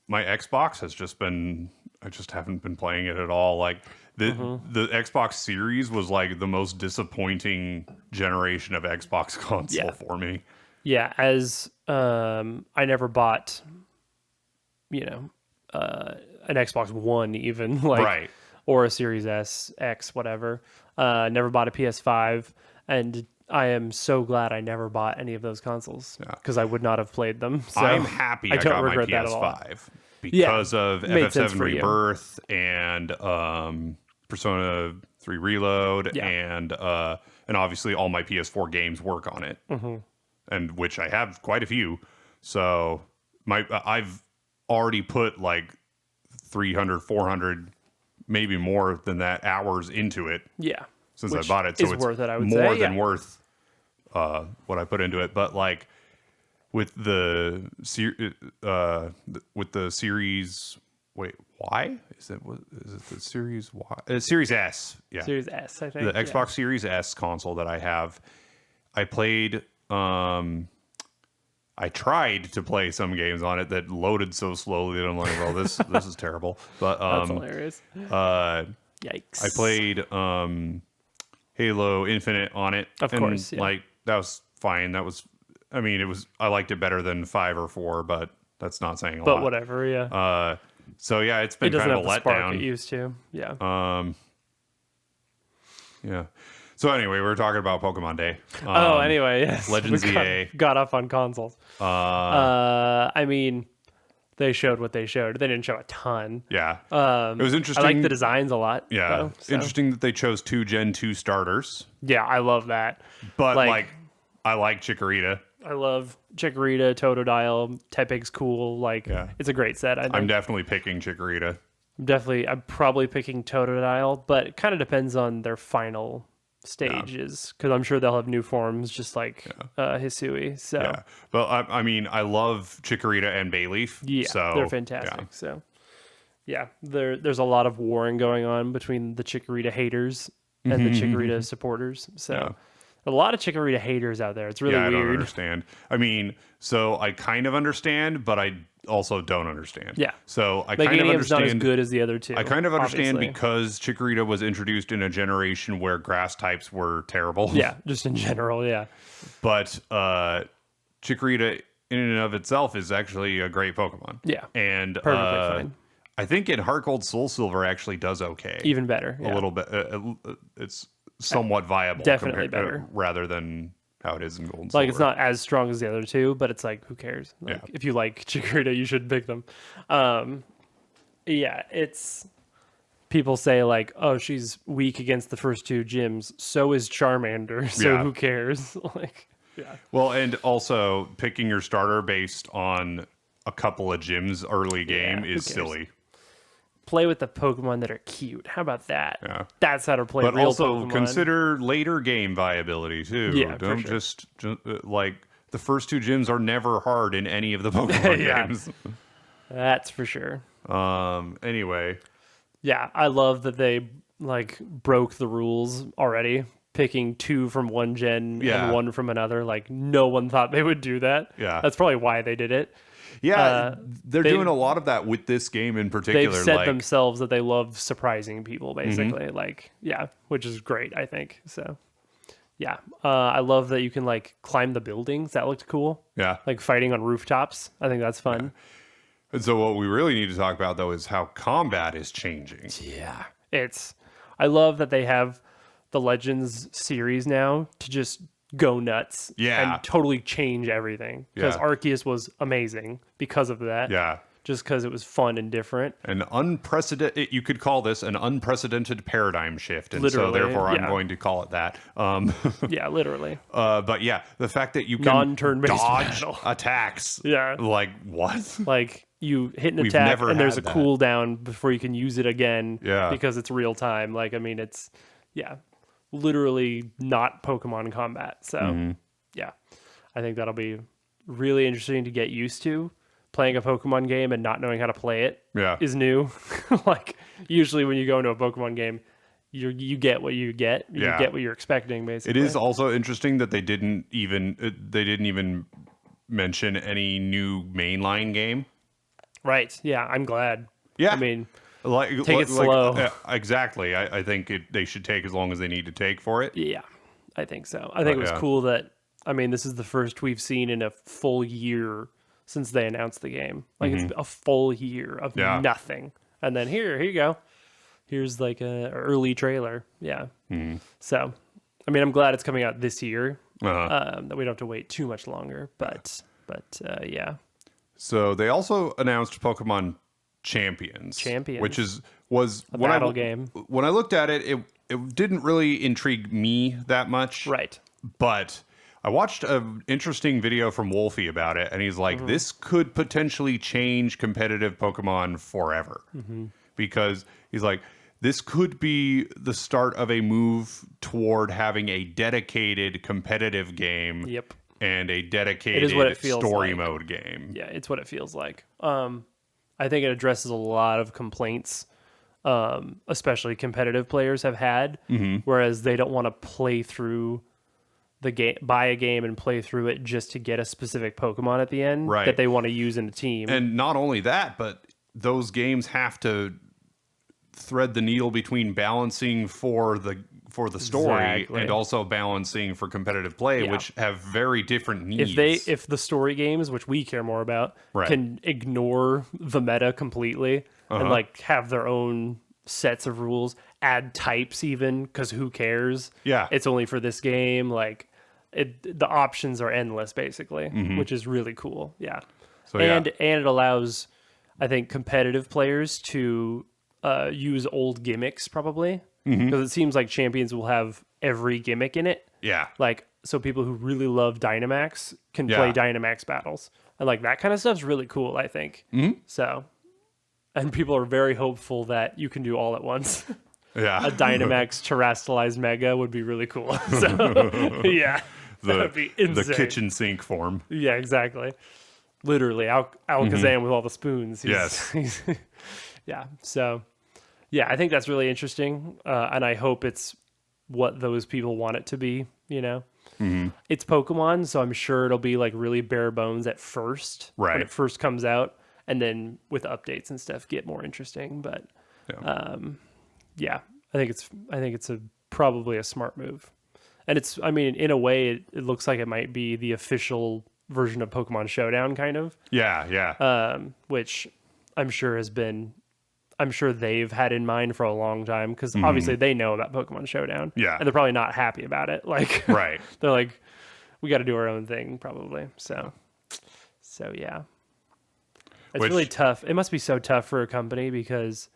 my Xbox has just been, I just haven't been playing it at all. Like the Xbox Series was like the most disappointing generation of Xbox console for me. yeah, as I never bought, an Xbox One even Right. or a Series S, X, whatever. Never bought a PS5, and I am so glad I never bought any of those consoles because I would not have played them. So I'm happy I don't got my regret that at all. PS5 because of made sense FF7 for you. Rebirth and Persona 3 Reload and obviously all my PS4 games work on it, and which I have quite a few. So I've already put like 300, 400, maybe more than that hours into it Yeah. since Which I bought it. So is it's worth it, I would more say, than yeah. worth what I put into it. But like with the series. Wait, Y? Is it the Series Y? Series S. Yeah, Series S, I think. the Xbox Series S console that I have. I played. I tried to play some games on it that loaded so slowly that I'm like, well, this is terrible. But That's hilarious. Yikes. I played Halo Infinite on it. Of course, yeah. Like that was fine. I liked it better than 5 or 4, but that's not saying a lot. But whatever, yeah. So yeah, it's been It doesn't kind of have a the spark letdown. it used to. Yeah. Yeah. So anyway, we were talking about Pokemon Day. Anyway, yes. Legends We EA. got up on consoles. I mean, they showed what they showed. They didn't show a ton. Yeah. It was I interesting. like the designs a lot. Yeah. though, so. Interesting that they chose 2 Gen 2 starters. Yeah, I love that. But Like- I like Chikorita. I love Chikorita, Totodile, Tepig's cool. Like, Yeah. it's a great set. I think. I'm definitely picking Chikorita. I'm probably picking Totodile, but it kind of depends on their final stages because I'm sure they'll have new forms just like Hisui. So Yeah. But I mean, I love Chikorita and Bayleaf. yeah, so, they're fantastic. yeah. So yeah, there's a lot of warring going on between the Chikorita haters and the Chikorita supporters. So Yeah. a lot of Chikorita haters out there. It's really I don't weird. understand. I mean, so I kind of understand, but I also don't understand. Yeah. So I Like, kind of Meganium's not as understand. good as the other two. I kind of understand obviously. because Chikorita was introduced in a generation where grass types were terrible. Yeah, just in general, yeah. But Chikorita in and of itself is actually a great Pokemon. Yeah. And Perfectly fine. I think in Heart Gold Soul Silver actually does okay. Even better. a Yeah. little bit. It's somewhat viable. Definitely better. Rather than how it is in Gold and Like, it's Silver. not as strong as the other two, but it's like, who cares? Like, Yeah. if you like Chikorita, you should pick them. Yeah, it's people say like, oh, she's weak against the first two gyms. So is Charmander. So Yeah. who cares? Like, yeah, Well, and also picking your starter based on a couple of gyms early game who is cares? silly. play with the Pokemon that are cute. How about that? Yeah. That's how to play But real also Pokemon. consider later game viability too. Yeah, for Don't sure. just like the first 2 gyms are never hard in any of the Pokemon Yeah. games. That's for sure. Anyway, Yeah, I love that they like broke the rules already, picking 2 from one gen Yeah. and 1 from another. Like, no one thought they would do that. Yeah. That's probably why they did it. yeah, they're they've- doing a lot of that with this game in particular. They've said like, themselves that they love surprising people, basically. Like, yeah, which is great, I think. So, yeah, I love that you can like climb the buildings. That looked cool. yeah. Like fighting on rooftops. I think that's fun. And so what we really need to talk about though is how combat is changing. Yeah, I love that they have the Legends series now to just go nuts. Yeah. and totally change everything. Because Yeah. Arceus was amazing because of that. Yeah. just because it was fun and different. An unprecedented, you could call this an unprecedented paradigm shift. And so Literally, therefore I'm yeah. going to call it that. Yeah, literally. But yeah, the fact that you can Non-turn-based dodge battle. attacks. Yeah. Like what? Like you hit an We've attack never and there's a had that. cooldown before you can use it again. Yeah. Because it's real time. Like, I mean, it's, yeah, literally not Pokemon combat. So, Mm-hmm. yeah, I think that'll be really interesting to get used to. Playing a Pokemon game and not knowing how to play it Yeah. is new. Like, usually when you go into a Pokemon game, you get what you get. You Yeah. get what you're expecting, basically. It is also interesting that they didn't even mention any new mainline game. Right. Yeah, I'm glad. Yeah. I mean, Like, Take it slow. Exactly. I think they should take as long as they need to take for it. yeah, I think so. I think it was yeah. cool that, I mean, this is the first we've seen in a full year since they announced the game. Like, it's a full year of Mm-hmm. Yeah. nothing. And then here you go. Here's like a early trailer. Yeah. Mm-hmm. So, I mean, I'm glad it's coming out this year. Uh-huh. That we don't have to wait too much longer. But yeah. So they also announced Pokemon Champions. Champions. Which was when battle I, game. When I looked at it, it didn't really intrigue me that much. Right. But I watched an interesting video from Wolfie about it, and he's like, Mm-hmm. this could potentially change competitive Pokemon forever. Mm-hmm. Because he's like, this could be the start of a move toward having a dedicated competitive game Yep. and a It dedicated is what it feels story like. mode game. Yeah, it's what it feels like. I think it addresses a lot of complaints, especially competitive players have had, whereas they don't want to play through the game, buy a game and play through it just to get a specific Pokemon at the end Right. that they want to use in a team. And not only that, but those games have to thread the needle between balancing for the story Exactly. and also balancing for competitive play, Yeah. which have very different needs. If the story games, which we care more about, Right. can ignore the meta completely and like have their own sets of rules, add types even, because who cares? Yeah. It's only for this game. Like the options are endless basically, which is really cool. Yeah. So, yeah. and it allows, I think, competitive players to use old gimmicks probably, because it seems like Champions will have every gimmick in it. Yeah. Like, so people who really love Dynamax can Yeah. play Dynamax battles. And like that kind of stuff's really cool, I think. So, and people are very hopeful that you can do all at once. Yeah. A Dynamax terrestrialized Mega would be really cool. So, yeah, that would be the insane. kitchen sink form. Yeah, exactly. Literally, Alakazam with all the spoons. Yes. Yeah. So, yeah, I think that's really interesting, and I hope it's what those people want it to be. You know, it's Pokemon, so I'm sure it'll be like really bare bones at first, when Right. it first comes out, and then with updates and stuff, get more interesting. But Yeah. yeah, I think it's probably a smart move, and it's, I mean, in a way, it looks like it might be the official version of Pokemon Showdown, kind of. Yeah. Yeah. Which I'm sure they've had in mind for a long time, because obviously they know about Pokemon Showdown. Yeah. And they're probably not happy about it. Like, Right. they're like, we got to do our own thing, probably. So yeah. It's Which- really tough. It must be so tough for a company, because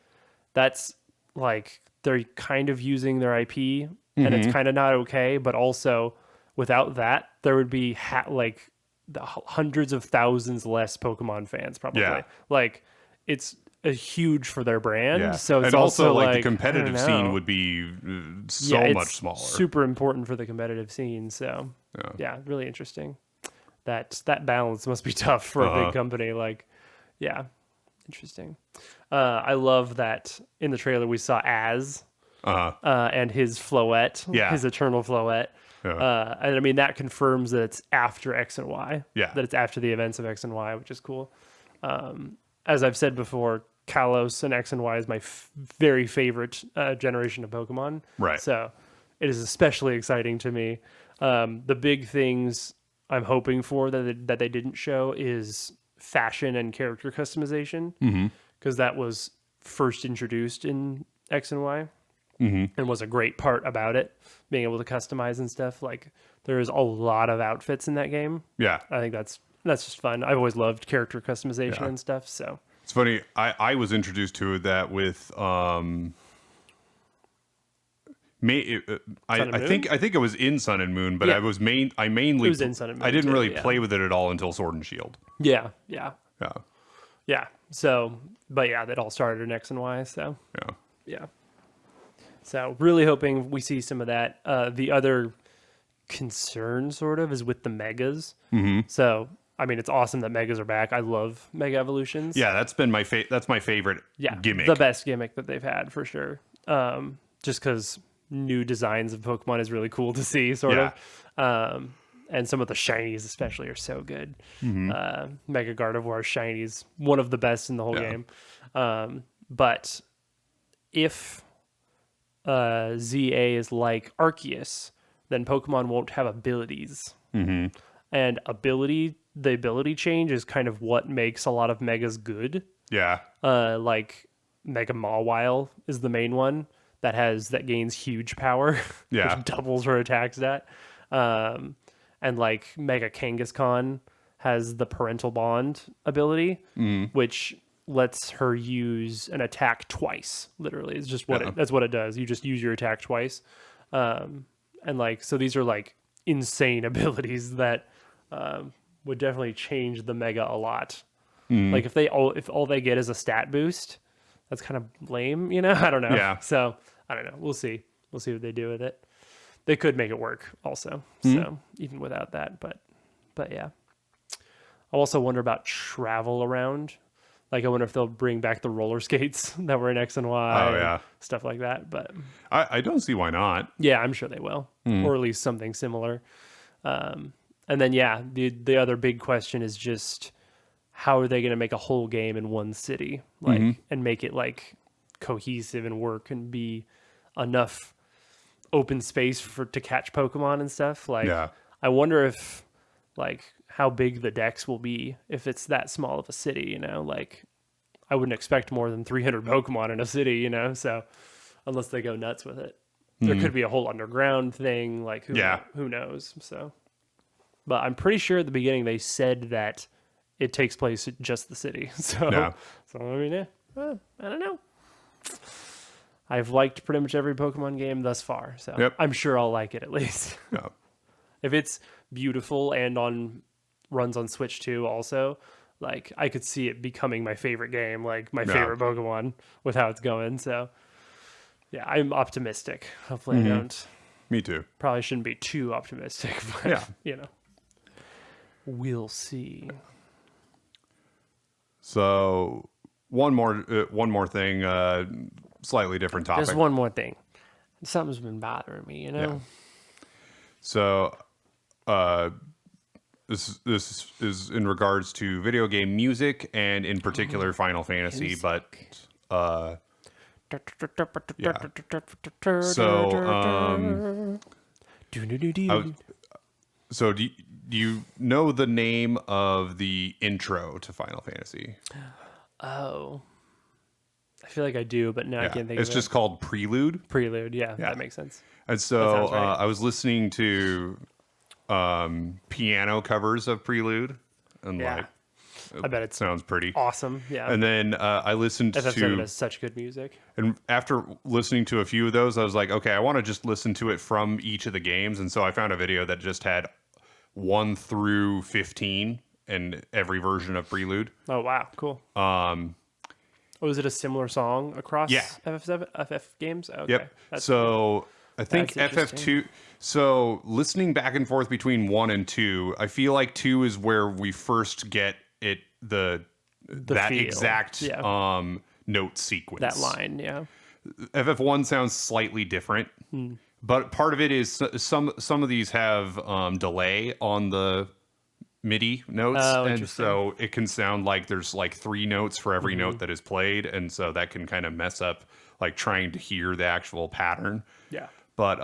that's like, they're kind of using their IP and it's kind of not okay. But also, without that, there would be like the hundreds of thousands less Pokemon fans, probably. Yeah. Like, it's a huge for their brand. Yeah. So it's and also, like, the I competitive don't scene know. would be so Yeah, it's much smaller. Super important for the competitive scene. So yeah, really interesting. That balance must be tough for a big company. Like, yeah, interesting. I love that in the trailer we saw and his Floette, Yeah. his Eternal Floette. Yeah. And I mean, that confirms that it's after X and Y. Yeah. That it's after the events of X and Y, which is cool. As I've said before, Kalos and X and Y is my very favorite generation of Pokemon. Right. So it is especially exciting to me. The big things I'm hoping for that they didn't show is fashion and character customization, because that was first introduced in X and Y, and was a great part about it, being able to customize and stuff. Like, there's a lot of outfits in that game. Yeah. I think that's just fun. I've always loved character customization Yeah. and stuff. So It's funny. I was introduced to that with Sun and I think it was in Sun and Moon, but Yeah. I mainly It was in Sun and Moon I didn't too, really yeah. play with it at all until Sword and Shield. yeah. Yeah. So, but yeah, that all started in X and Y. So Yeah. yeah. So really hoping we see some of that. The other concern sort of is with the megas. So, I mean, it's awesome that megas are back. I love mega evolutions. Yeah, that's been that's my favorite gimmick. The best gimmick that they've had for sure. Just because new designs of Pokemon is really cool to see, sort of. And some of the shinies especially are so good. Mega Gardevoir shinies, one of the best in the whole game. But if ZA is like Arceus, then Pokemon won't have abilities. And the ability change is kind of what makes a lot of Megas good. Yeah. Like Mega Mawile is the main one that gains huge power. Yeah. Which doubles her attack stat. And like Mega Kangaskhan has the Parental Bond ability, which lets her use an attack twice. Literally, it's just that's what it does. You just use your attack twice. And like, so these are like insane abilities that would definitely change the Mega a lot. Like if all they get is a stat boost, that's kind of lame, you know? I don't know. Yeah. So I don't know. We'll see what they do with it. They could make it work also. So even without that, but But yeah, I also wonder about travel around. Like, I wonder if they'll bring back the roller skates that were in X and Y, Oh, and yeah. stuff like that. But I don't see why not. yeah, I'm sure they will, or at least something similar. And then yeah, the other big question is just how are they going to make a whole game in one city, like, and make it like cohesive and work and be enough open space for to catch Pokemon and stuff. Like, Yeah. I wonder if like how big the decks will be if it's that small of a city. You know, like I wouldn't expect more than 300 Pokemon in a city. You know, so unless they go nuts with it, there could be a whole underground thing. Like who knows? So, but I'm pretty sure at the beginning they said that it takes place at just the city. So, Yeah. so I mean, yeah, I don't know. I've liked pretty much every Pokemon game thus far, so Yep. I'm sure I'll like it at least. Yeah. If it's beautiful and runs on Switch too, also, like I could see it becoming my favorite game, like my favorite Pokemon with how it's going. So, yeah, I'm optimistic. Hopefully, I don't. Me too. Probably shouldn't be too optimistic, but Yeah. you know, we'll see. So one more thing, slightly different topic. Just one more thing. Something's been bothering me, you know? Yeah. So, this is in regards to video game music and in particular Final Fantasy, but so do you know the name of the intro to Final Fantasy? Oh. I feel like I do, but now I can't think It's of just called Prelude. Prelude. Yeah, that makes sense. And so sounds right. I was listening to piano covers of Prelude, and Yeah. like I bet it's sounds pretty. awesome. Yeah. And then I listened FF7 to, has such good music. and after listening to a few of those, I was like, okay, I want to just listen to it from each of the games. And so I found a video that just had 1 through 15 and every version of Prelude. Oh, wow. Cool. Was it a similar song across Yeah. FF7, FF games? Okay. Yep. That's So I think That's FF2. So listening back and forth between 1 and 2, I feel like 2 is where we first get it that feel. exact Yeah. note sequence. that line. Yeah. FF1 sounds slightly different, but part of it is some of these have delay on the MIDI notes, Oh, and interesting. so it can sound like there's like 3 notes for every note that is played, and so that can kind of mess up like trying to hear the actual pattern. Yeah. But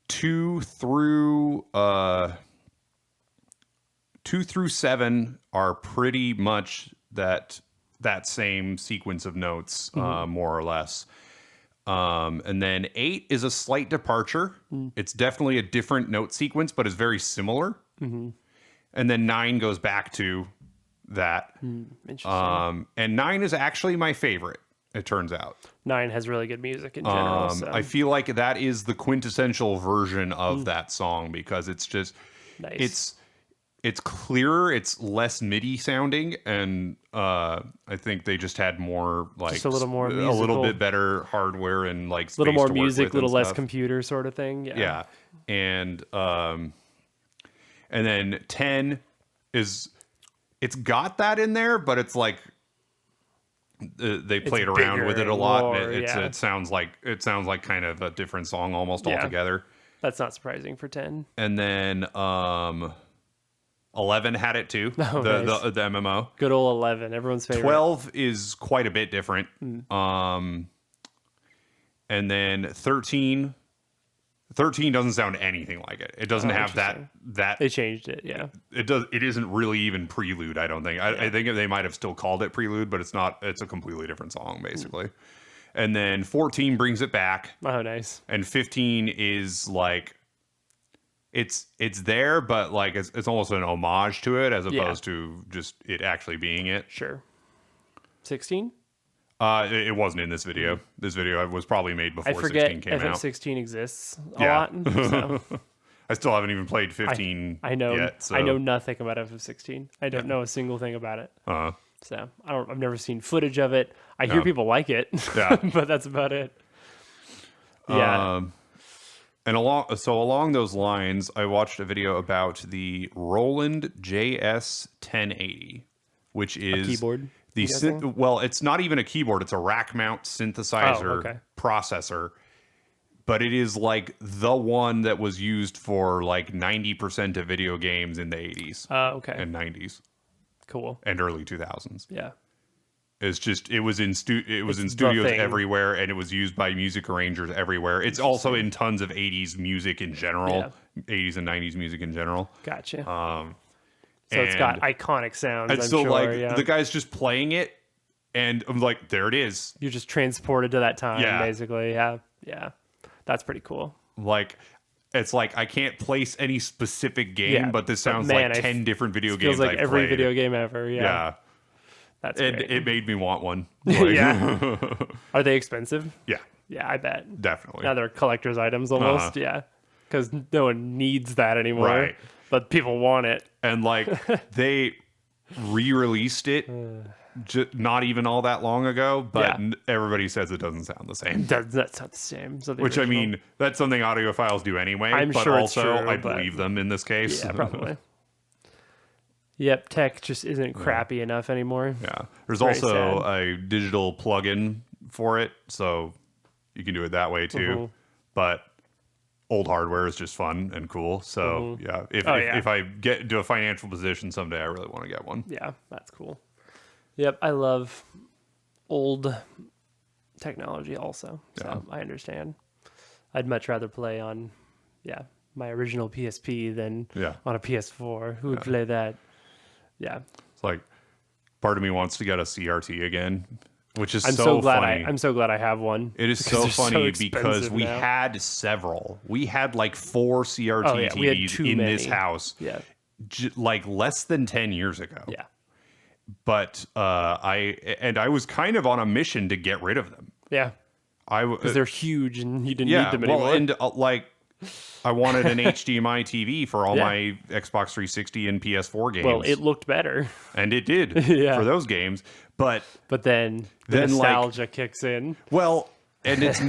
2 through 7 are pretty much that same sequence of notes, more or less. And then 8 is a slight departure. It's definitely a different note sequence, but is very similar. And then 9 goes back to that. Interesting. And 9 is actually my favorite, it turns out. 9 has really good music in general. So. I feel like that is the quintessential version of that song because it's just Nice. it's clearer, it's less MIDI sounding, and I think they just had more like Just a little more a little musical. bit better hardware and like A little space more to work music, with a little and less stuff. computer sort of thing. Yeah. Yeah, and then 10 is it's got that in there, but it's like they played around bigger with it a and lot. more, and yeah. it sounds like kind of a different song almost Yeah. altogether. That's not surprising for 10. And then 11 had it too. Oh, the nice. the MMO. Good old 11, everyone's favorite. 12 is quite a bit different. Hmm. And then 13 doesn't sound anything like it. It doesn't have that They changed it, yeah. it isn't really even Prelude, I don't think. I think they might have still called it Prelude, but it's not. It's a completely different song basically. And then 14 brings it back, Oh, nice. and 15 is like it's there, but like it's almost an homage to it as opposed to just it actually being it. Sure. 16? It wasn't in this video. This video was probably made before I forget 16 came out. FF16 exists a Yeah. lot. So I still haven't even played 15 I know yet. So. I know nothing about FF16. I don't know a single thing about it. So I've never seen footage of it. I hear people like it, Yeah. but that's about it. Yeah. And along those lines, I watched a video about the Roland JS 1080, which is keyboard, the I'm guessing? well, it's not even a keyboard; it's a rack mount synthesizer okay. processor. But it is like the one that was used for like 90% of video games in the 80s Okay. and 90s Cool. and early 2000s. Yeah. It's just it was in It's the studios thing. everywhere, and it was used by music arrangers everywhere. It's also in tons of 80s music in general, 80s and 90s music in general. Gotcha. So it's got and- iconic sounds. And I'm so sure. like Yeah. the guy's just playing it, and I'm like, there it is. You're just transported to that time, Yeah. basically. Yeah. Yeah. That's pretty cool. Like it's like I can't place any specific game, Yeah, but this but sounds man, like 10 different video Feels games like I've every played. video game ever. Yeah. Yeah. That's And great. it made me want one. Like, Yeah. Are they expensive? yeah, Yeah, I bet. definitely. Now they're collector's items almost. Yeah. Because no one needs that anymore. Right. But people want it. And like they re-released it not even all that long ago, but Yeah. everybody says it doesn't sound the same. That's not the same. So the Which I original- mean, that's something audiophiles do anyway. I'm but sure it's also true, I but- believe them in this case. Yeah, probably. Yep, tech just isn't crappy enough anymore. Yeah. There's Very also sad. a digital plugin for it, so you can do it that way too. Mm-hmm. But old hardware is just fun and cool. So yeah, if I get into a financial position someday, I really want to get one. Yeah, that's cool. Yep, I love old technology also. So I understand. I'd much rather play on, my original PSP than Yeah. on a PS4. Who would play that? Yeah, It's like part of me wants to get a CRT again, which is I'm so, so glad funny. I'm so glad I have one. It is because so they're funny because expensive we now. had several. We had like 4 CRT Oh, yeah, we had TVs too in this many. house, Yeah, like less than 10 years ago. yeah, But I was kind of on a mission to get rid of them. yeah. I Because they're huge and you didn't yeah, need them well, anymore. and like I wanted an HDMI TV for all Yeah. my Xbox 360 and PS4 games. well, it looked better, and it did Yeah. for those games. But but then the Then, like- nostalgia kicks in. well, and it's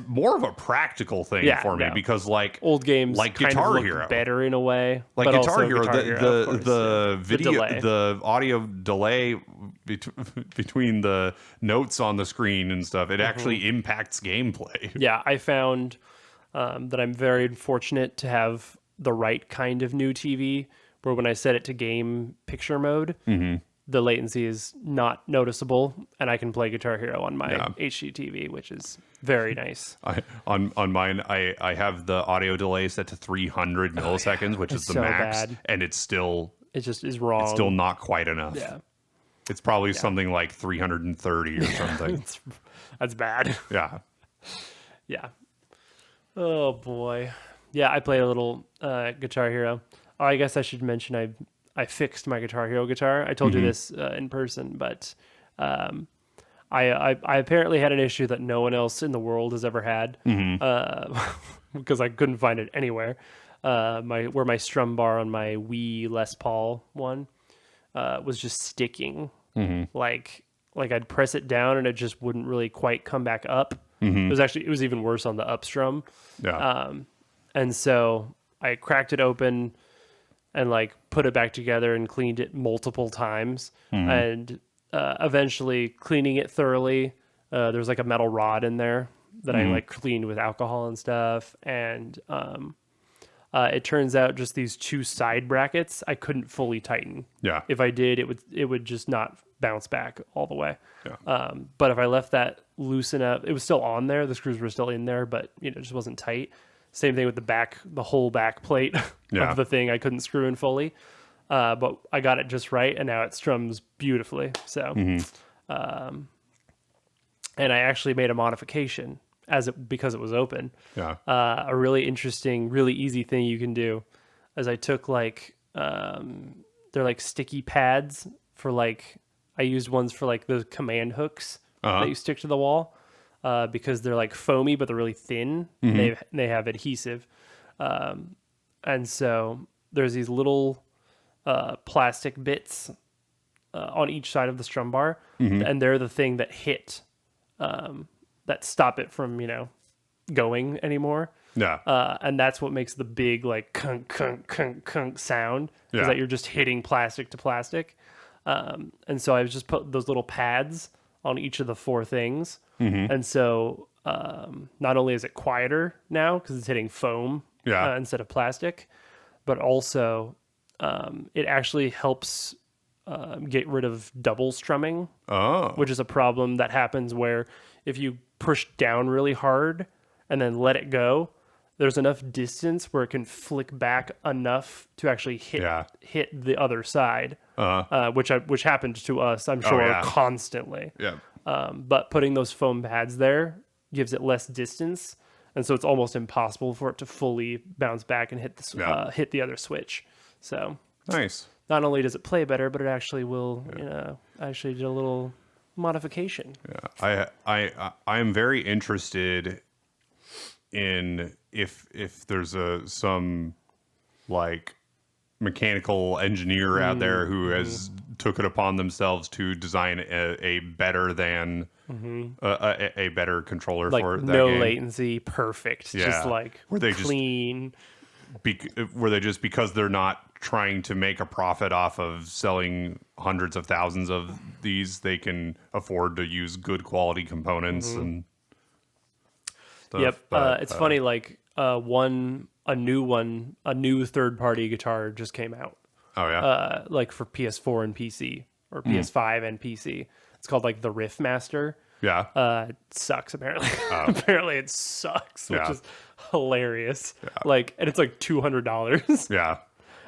more of a practical thing Yeah, for me no. because like Old games like kind Guitar of look Hero. better in a way. like but Guitar also Hero, Guitar Hero, of course, the yeah. video, delay. the audio delay between the notes on the screen and stuff, it actually impacts gameplay. Yeah, I found that I'm very fortunate to have the right kind of new TV where when I set it to game picture mode, the latency is not noticeable and I can play Guitar Hero on my HD TV, which is very nice. On mine, I have the audio delay set to 300 milliseconds, which is It's the so max, bad. and it's still It just is wrong. still not quite enough. yeah. It's probably something like 330 or something. That's bad. Yeah. Yeah. Oh boy. Yeah, I played a little Guitar Hero. Oh, I guess I should mention I fixed my Guitar Hero guitar. I told you this in person, but I apparently had an issue that no one else in the world has ever had because I couldn't find it anywhere. Where my strum bar on my Wii Les Paul one was just sticking, like I'd press it down and it just wouldn't really quite come back up. It was even worse on the up strum. Yeah. And so I cracked it open and like put it back together and cleaned it multiple times. And eventually cleaning it thoroughly, there's like a metal rod in there that I like cleaned with alcohol and stuff. And it turns out just these 2 side brackets I couldn't fully tighten. Yeah. If I did, it would just not bounce back all the way. Yeah. But if I left that loose enough, it was still on there. The screws were still in there, but it just wasn't tight. Same thing with the whole back plate Yeah. of the thing. I couldn't screw in fully, but I got it just right, and now it strums beautifully. So, and I actually made a modification because it was open. Yeah. A really interesting, really easy thing you can do is I took they're like sticky pads for I used ones for like the command hooks that you stick to the wall because they're like foamy, but they're really thin. And they have adhesive. And so there's these little plastic bits on each side of the strum bar, and they're the thing that that stop it from, going anymore. Yeah. And that's what makes the big like kunk kunk kunk kunk sound, is Yeah. that you're just hitting plastic to plastic. And so I was just put those little pads on each of the four things, and so not only is it quieter now because it's hitting foam Yeah. instead of plastic, but also it actually helps get rid of double strumming, Oh. which is a problem that happens where if you push down really hard and then let it go, there's enough distance where it can flick back enough to actually hit the other side, which happened to us, I'm sure, yeah. constantly. Yeah. But putting those foam pads there gives it less distance, and so it's almost impossible for it to fully bounce back and hit hit the other switch. So Nice. not only does it play better, but it actually will, actually did a little modification. Yeah. I am very interested in if there's some like mechanical engineer out there who has took it upon themselves to design a better than a better controller Like for that no game. latency, perfect, just Yeah. like Where they just- clean. Where they just, because they're not trying to make a profit off of selling hundreds of thousands of these, they can afford to use good quality components and stuff. Yep. But, It's funny, like a new third party guitar just came out, Oh yeah. like for PS4 and PC, or PS5 and PC. It's called like the Riff Master. Yeah. It sucks apparently. Apparently it sucks, which Yeah. is hilarious. Like, and it's like $200. Yeah.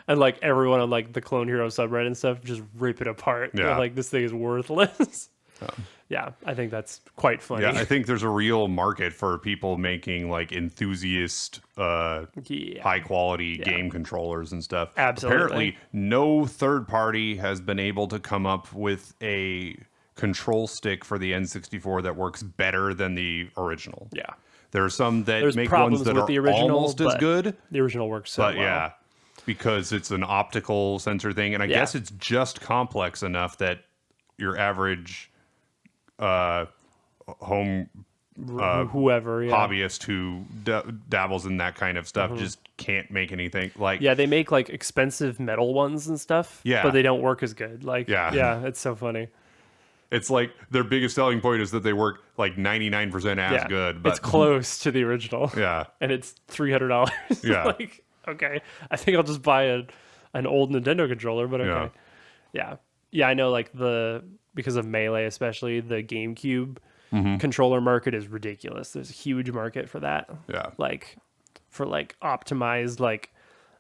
And like everyone on like the Clone Hero subreddit and stuff just rip it apart. They're Yeah. like, this thing is worthless. Yeah, I think that's quite funny. Yeah, I think there's a real market for people making like enthusiast, high quality game controllers and stuff. Absolutely. Apparently, no third party has been able to come up with a control stick for the N64 that works better than the original. Yeah. There are some that There's make problems ones that with are the original, almost as but good. The original works so But well. yeah, because it's an optical sensor thing, and I Yeah. guess it's just complex enough that your average home Whoever, yeah. hobbyist who dabbles in that kind of stuff just can't make anything like. Yeah, they make like expensive metal ones and stuff. Yeah. But they don't work as good. Like, Yeah. it's so funny. It's like their biggest selling point is that they work like 99% as Yeah. good, but It's close to the original. yeah, And it's $300. Yeah. Like, okay. I think I'll just buy an old Nintendo controller, but okay. Yeah. Yeah, I know, like because of Melee especially, the GameCube controller market is ridiculous. There's a huge market for that. yeah, Like for like optimized, like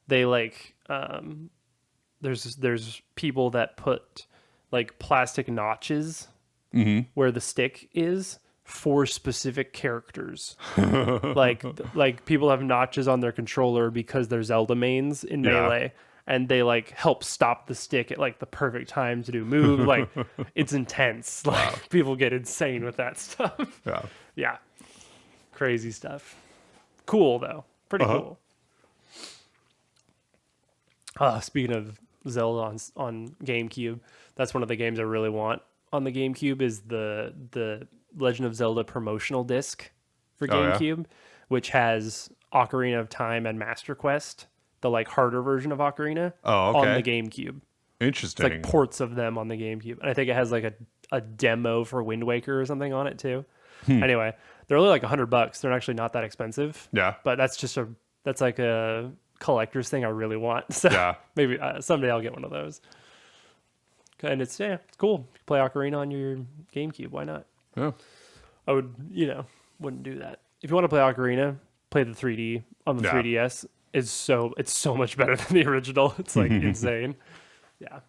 they like there's people that put like plastic notches where the stick is for specific characters. like people have notches on their controller because they're Zelda mains in Yeah. Melee, and they like help stop the stick at like the perfect time to do move. Like, it's intense. Like, people get insane with that stuff. yeah. Yeah. Crazy stuff. Cool though. Pretty cool. Speaking of Zelda on GameCube, that's one of the games I really want on the GameCube is the Legend of Zelda promotional disc for Oh, yeah? GameCube, which has Ocarina of Time and Master Quest, the like harder version of Ocarina, Oh, on okay. the GameCube. Interesting. It's like ports of them on the GameCube. And I think it has like a demo for Wind Waker or something on it too. Anyway, they're only like $100. They're actually not that expensive. Yeah. But that's like a collector's thing I really want. So Yeah. maybe someday I'll get one of those. And it's cool. You play Ocarina on your GameCube. Why not? Yeah. I would, wouldn't do that. If you want to play Ocarina, play the 3D on the Yeah. 3DS. It's so much better than the original. It's like insane. Yeah.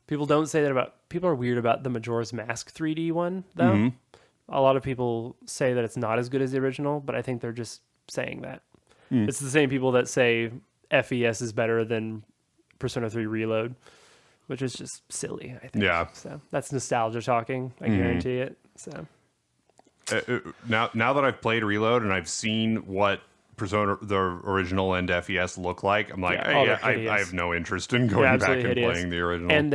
People don't say that about. People are weird about the Majora's Mask 3D one though. A lot of people say that it's not as good as the original, but I think they're just saying that. It's the same people that say FES is better than Persona 3 Reload, which is just silly, I think. Yeah. So that's nostalgia talking. I guarantee it. So Now that I've played Reload and I've seen what Persona, the original and FES look like, I'm like, Yeah. Oh, hey, they're I hideous. have no interest in going back absolutely and hideous. playing the original. and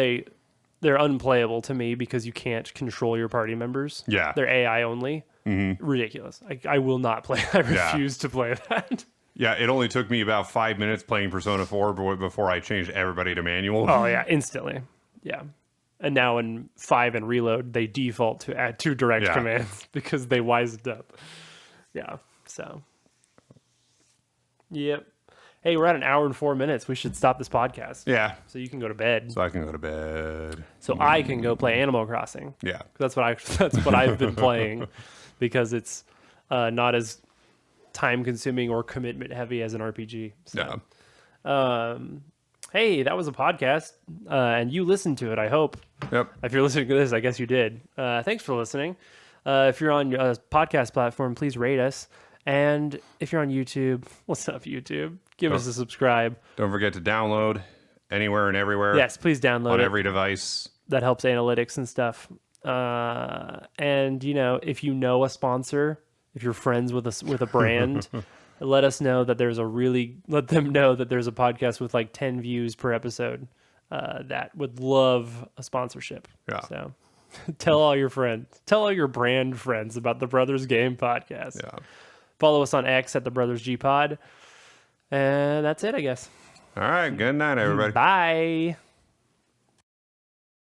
they're unplayable to me because you can't control your party members. Yeah. They're AI only. Ridiculous. I will not play. I Yeah. refuse to play that. Yeah, it only took me about 5 minutes playing Persona 4 before I changed everybody to manual. Oh yeah, instantly. Yeah. And now in 5 and Reload, they default to add 2 direct Yeah. commands because they wised up. Yeah. So. Yep. Hey, we're at an hour and 4 minutes. We should stop this podcast. Yeah, So you can go to bed. so I can go to bed. So I can go play Animal Crossing. Yeah. That's what I've been playing because it's not as time consuming or commitment heavy as an RPG. So. Yeah. Hey, that was a podcast, and you listened to it, I hope. Yep. If you're listening to this, I guess you did. Thanks for listening. If you're on a podcast platform, please rate us. And if you're on YouTube, what's up, YouTube? Give us a subscribe. Don't forget to download anywhere and everywhere. Yes, please download On it. every device. That helps analytics and stuff. And, if you know a sponsor, if you're friends with a brand, let them know that there's a podcast with like 10 views per episode that would love a sponsorship. Yeah. So tell all your friends, tell all your brand friends about the Brothers Game Podcast. Yeah. Follow us on X at the Brothers G Pod. And that's it, I guess. All right. Good night, everybody. Bye.